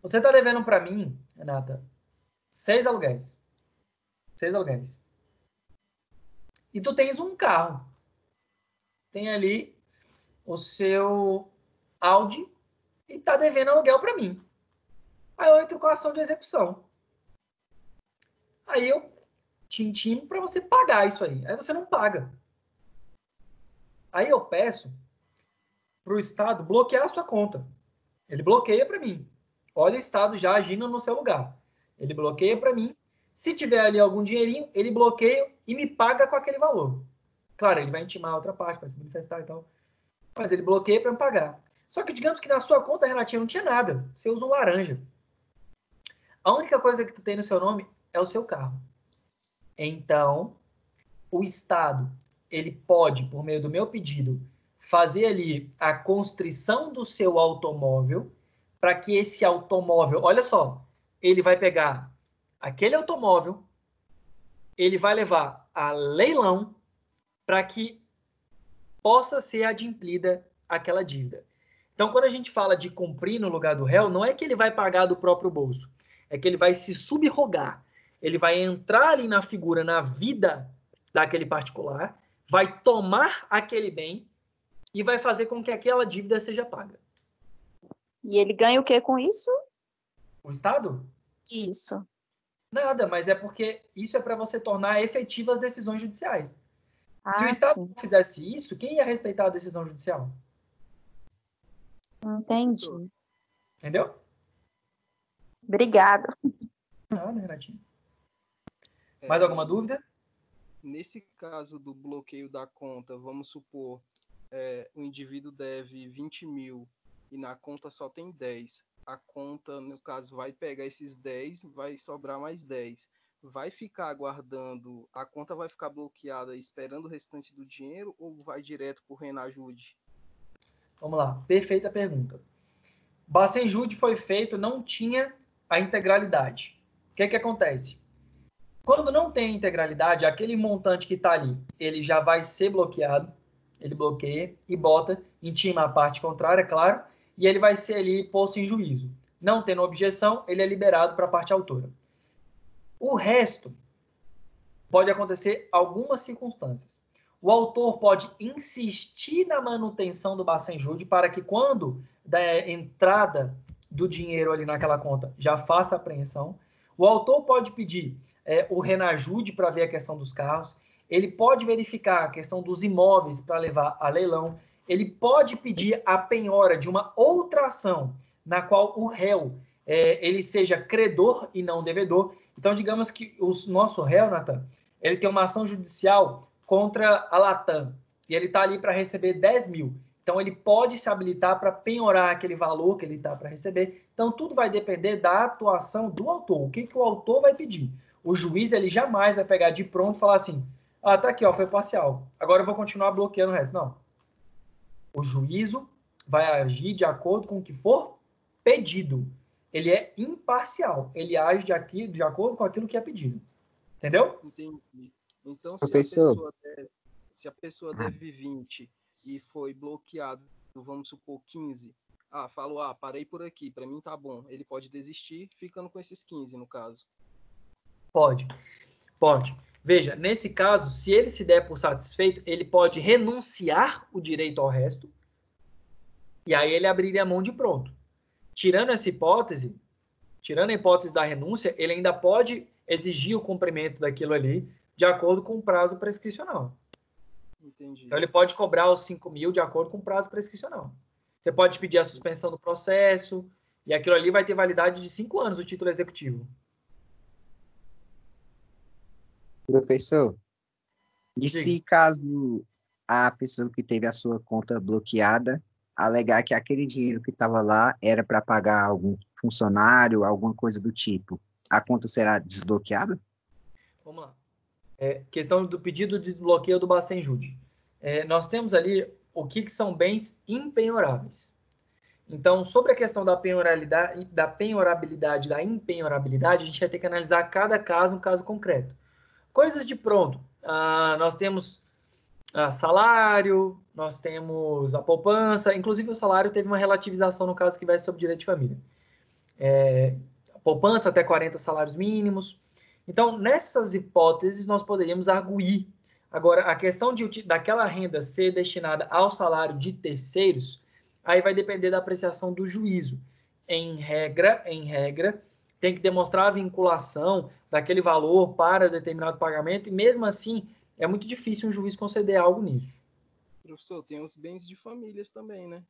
Você está devendo para mim, Renata, 6 aluguéis. 6 aluguéis. E tu tens um carro. Tem ali o seu Audi e tá devendo aluguel para mim. Aí eu entro com a ação de execução. Aí eu te intimo para você pagar isso aí. Aí você não paga. Aí eu peço para o Estado bloquear a sua conta. Ele bloqueia para mim. Olha o Estado já agindo no seu lugar. Ele bloqueia para mim. Se tiver ali algum dinheirinho, ele bloqueia e me paga com aquele valor. Claro, ele vai intimar a outra parte, vai se manifestar e tal. Mas ele bloqueia para me pagar. Só que digamos que na sua conta, Renatinha, não tinha nada. Você usa um laranja. A única coisa que tu tem no seu nome é o seu carro. Então, o Estado, ele pode, por meio do meu pedido, fazer ali a constrição do seu automóvel para que esse automóvel, olha só, ele vai pegar aquele automóvel, ele vai levar a leilão para que possa ser adimplida aquela dívida. Então, quando a gente fala de cumprir no lugar do réu, não é que ele vai pagar do próprio bolso, é que ele vai se subrogar, ele vai entrar ali na figura, na vida daquele particular, vai tomar aquele bem e vai fazer com que aquela dívida seja paga. E ele ganha o que com isso? O Estado? Isso. Nada, mas é porque isso é para você tornar efetivas as decisões judiciais. Se o Estado sim. não fizesse isso, quem ia respeitar a decisão judicial? Entendi. Entendeu? Obrigada. Nada, Renatinho. Mais alguma dúvida? Nesse caso do bloqueio da conta, vamos supor, o indivíduo deve 20 mil e na conta só tem 10. A conta, no caso, vai pegar esses 10, vai sobrar mais 10. Vai ficar aguardando, a conta vai ficar bloqueada esperando o restante do dinheiro ou vai direto para o Renajude? Vamos lá, perfeita pergunta. Bacenjude foi feito, não tinha a integralidade. O que acontece? Quando não tem integralidade, aquele montante que está ali, ele já vai ser bloqueado, ele bloqueia e bota, intima a parte contrária, claro, e ele vai ser ali posto em juízo. Não tendo objeção, ele é liberado para a parte autora. O resto pode acontecer algumas circunstâncias. O autor pode insistir na manutenção do bacenjude para que quando da entrada do dinheiro ali naquela conta já faça a apreensão. O autor pode pedir o renajude para ver a questão dos carros. Ele pode verificar a questão dos imóveis para levar a leilão. Ele pode pedir a penhora de uma outra ação na qual o réu ele seja credor e não devedor. Então, digamos que o nosso réu, Nathan, ele tem uma ação judicial contra a Latam e ele está ali para receber 10 mil. Então, ele pode se habilitar para penhorar aquele valor que ele está para receber. Então, tudo vai depender da atuação do autor. O que o autor vai pedir? O juiz, ele jamais vai pegar de pronto e falar assim, tá aqui, foi parcial. Agora eu vou continuar bloqueando o resto. Não. O juízo vai agir de acordo com o que for pedido. Ele é imparcial. Ele age de acordo com aquilo que é pedido. Entendeu? Entendi. Então, Professor. se a pessoa deve 20 e foi bloqueado, vamos supor, 15, falou, parei por aqui, para mim tá bom. Ele pode desistir ficando com esses 15, no caso. Pode. Veja, nesse caso, se ele se der por satisfeito, ele pode renunciar o direito ao resto e aí ele abriria a mão de pronto. Tirando essa hipótese, tirando a hipótese da renúncia, ele ainda pode exigir o cumprimento daquilo ali de acordo com o prazo prescricional. Entendi. Então, ele pode cobrar os 5 mil de acordo com o prazo prescricional. Você pode pedir a suspensão do processo e aquilo ali vai ter validade de 5 anos, o título executivo. Professor, e se caso a pessoa que teve a sua conta bloqueada alegar que aquele dinheiro que estava lá era para pagar algum funcionário, alguma coisa do tipo, a conta será desbloqueada? Vamos lá. Questão do pedido de desbloqueio do bacenjude. Nós temos ali o que são bens impenhoráveis. Então, sobre a questão da penhorabilidade, da impenhorabilidade, a gente vai ter que analisar cada caso, um caso concreto. Coisas de pronto. Nós temos salário, nós temos a poupança, inclusive o salário teve uma relativização no caso que vai sobre direito de família. A poupança até 40 salários mínimos. Então, nessas hipóteses, nós poderíamos arguir. Agora, a questão daquela renda ser destinada ao salário de terceiros, aí vai depender da apreciação do juízo. Em regra, tem que demonstrar a vinculação daquele valor para determinado pagamento, e mesmo assim, é muito difícil um juiz conceder algo nisso. Professor, tem os bens de famílias também, né?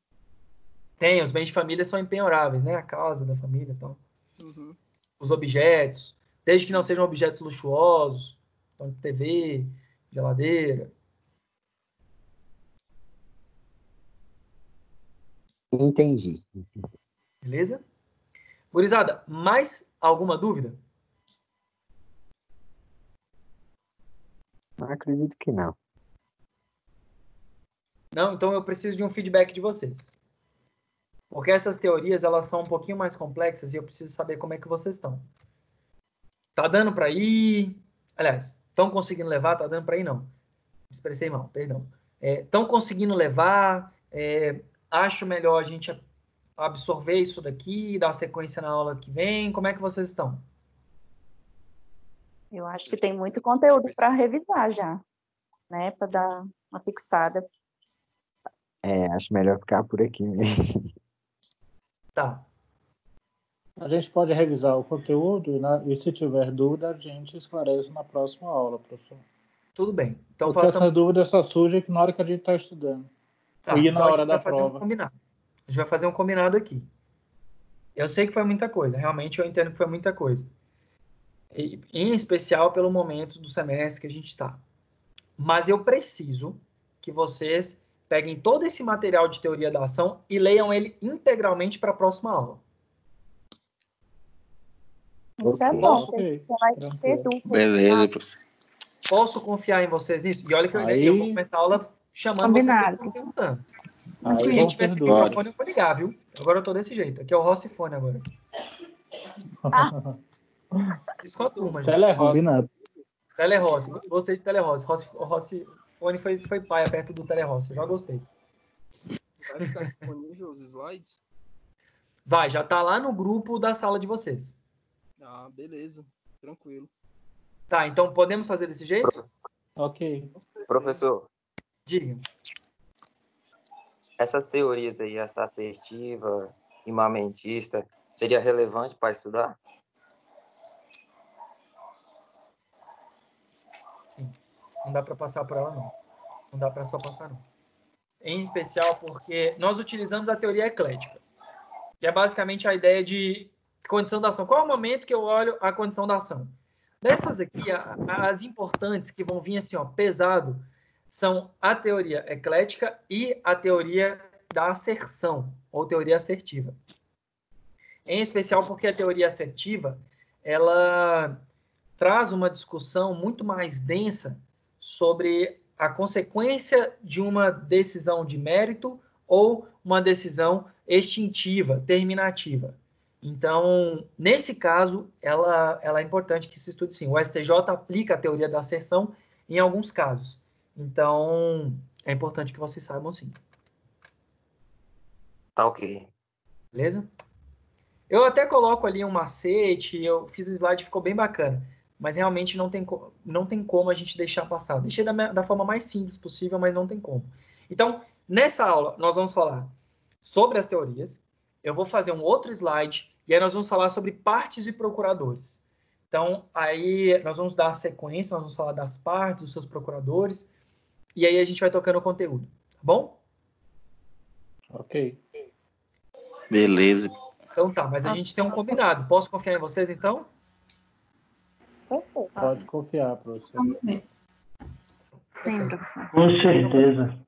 Tem, os bens de família são impenhoráveis, né? A casa da família e tal. Uhum. Os objetos, desde que não sejam objetos luxuosos, então TV, geladeira. Entendi. Beleza? Gurizada, mais alguma dúvida? Não acredito que não. Não? Então eu preciso de um feedback de vocês. Porque essas teorias, elas são um pouquinho mais complexas e eu preciso saber como é que vocês estão. Tá dando para ir? Aliás, estão conseguindo levar? Tá dando para ir? Não. Me expressei mal, perdão. Estão conseguindo levar? Acho melhor a gente absorver isso daqui, dar sequência na aula que vem? Como é que vocês estão? Eu acho que tem muito conteúdo para revisar já, né? Para dar uma fixada. Acho melhor ficar por aqui mesmo. Tá. A gente pode revisar o conteúdo e se tiver dúvida, a gente esclarece na próxima aula, professor. Tudo bem. Então, porque essa dúvida só surge na hora que a gente está estudando. Tá, e então na hora a gente vai da fazer prova. um combinado. A gente vai fazer um combinado aqui. Eu sei que foi muita coisa. Realmente eu entendo que foi muita coisa. Em especial pelo momento do semestre que a gente está. Mas eu preciso que vocês peguem todo esse material de teoria da ação e leiam ele integralmente para a próxima aula. Isso é bom, porque você vai ter dúvida. Beleza, professor. Posso confiar em vocês nisso? E olha que Aí- eu vou começar a aula chamando Combinado. vocês que estão perguntando. Aí Quem vão tiver esse ter dúvida. microfone, eu vou ligar, viu? Agora eu tô desse jeito. Aqui é o Rossifone agora. Isso com a turma, gente. Telerroça. Combinado. Telerossi. Gostei de Telerossi. Rossifone foi paia perto do Telerossi. Eu já gostei. Vai ficar disponível os slides? Vai, já tá lá no grupo da sala de vocês. Ah, beleza. Tranquilo. Tá, então podemos fazer desse jeito? Ok. Professor, Diga. essas teorias aí, essa assertiva, imamentista, seria relevante para estudar? Sim. Não dá para passar por ela, não. Não dá para só passar, não. Em especial porque nós utilizamos a teoria eclética, que é basicamente a ideia de condição da ação. Qual é o momento que eu olho a condição da ação? Dessas aqui, as importantes que vão vir assim, ó, pesado, são a teoria eclética e a teoria da asserção, ou teoria assertiva. Em especial porque a teoria assertiva, ela traz uma discussão muito mais densa sobre a consequência de uma decisão de mérito ou uma decisão extintiva, terminativa. Então, nesse caso, ela é importante que se estude sim. O STJ aplica a teoria da asserção em alguns casos. Então, é importante que vocês saibam sim. Tá ok. Beleza? Eu até coloco ali um macete, eu fiz um slide, ficou bem bacana. Mas realmente não tem como a gente deixar passar. Deixei da forma mais simples possível, mas não tem como. Então, nessa aula, nós vamos falar sobre as teorias. Eu vou fazer um outro slide, e aí nós vamos falar sobre partes e procuradores. Então, aí nós vamos dar a sequência, nós vamos falar das partes, dos seus procuradores, e aí a gente vai tocando o conteúdo. Tá bom? Ok. Beleza. Então tá, mas a gente tem um combinado. Posso confiar em vocês, então? Perfeito. Pode confiar, professor. Vamos ver. Sim, professor. Com certeza.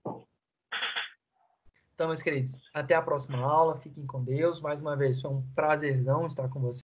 Então, meus queridos, até a próxima aula. Fiquem com Deus. Mais uma vez, foi um prazerzão estar com vocês.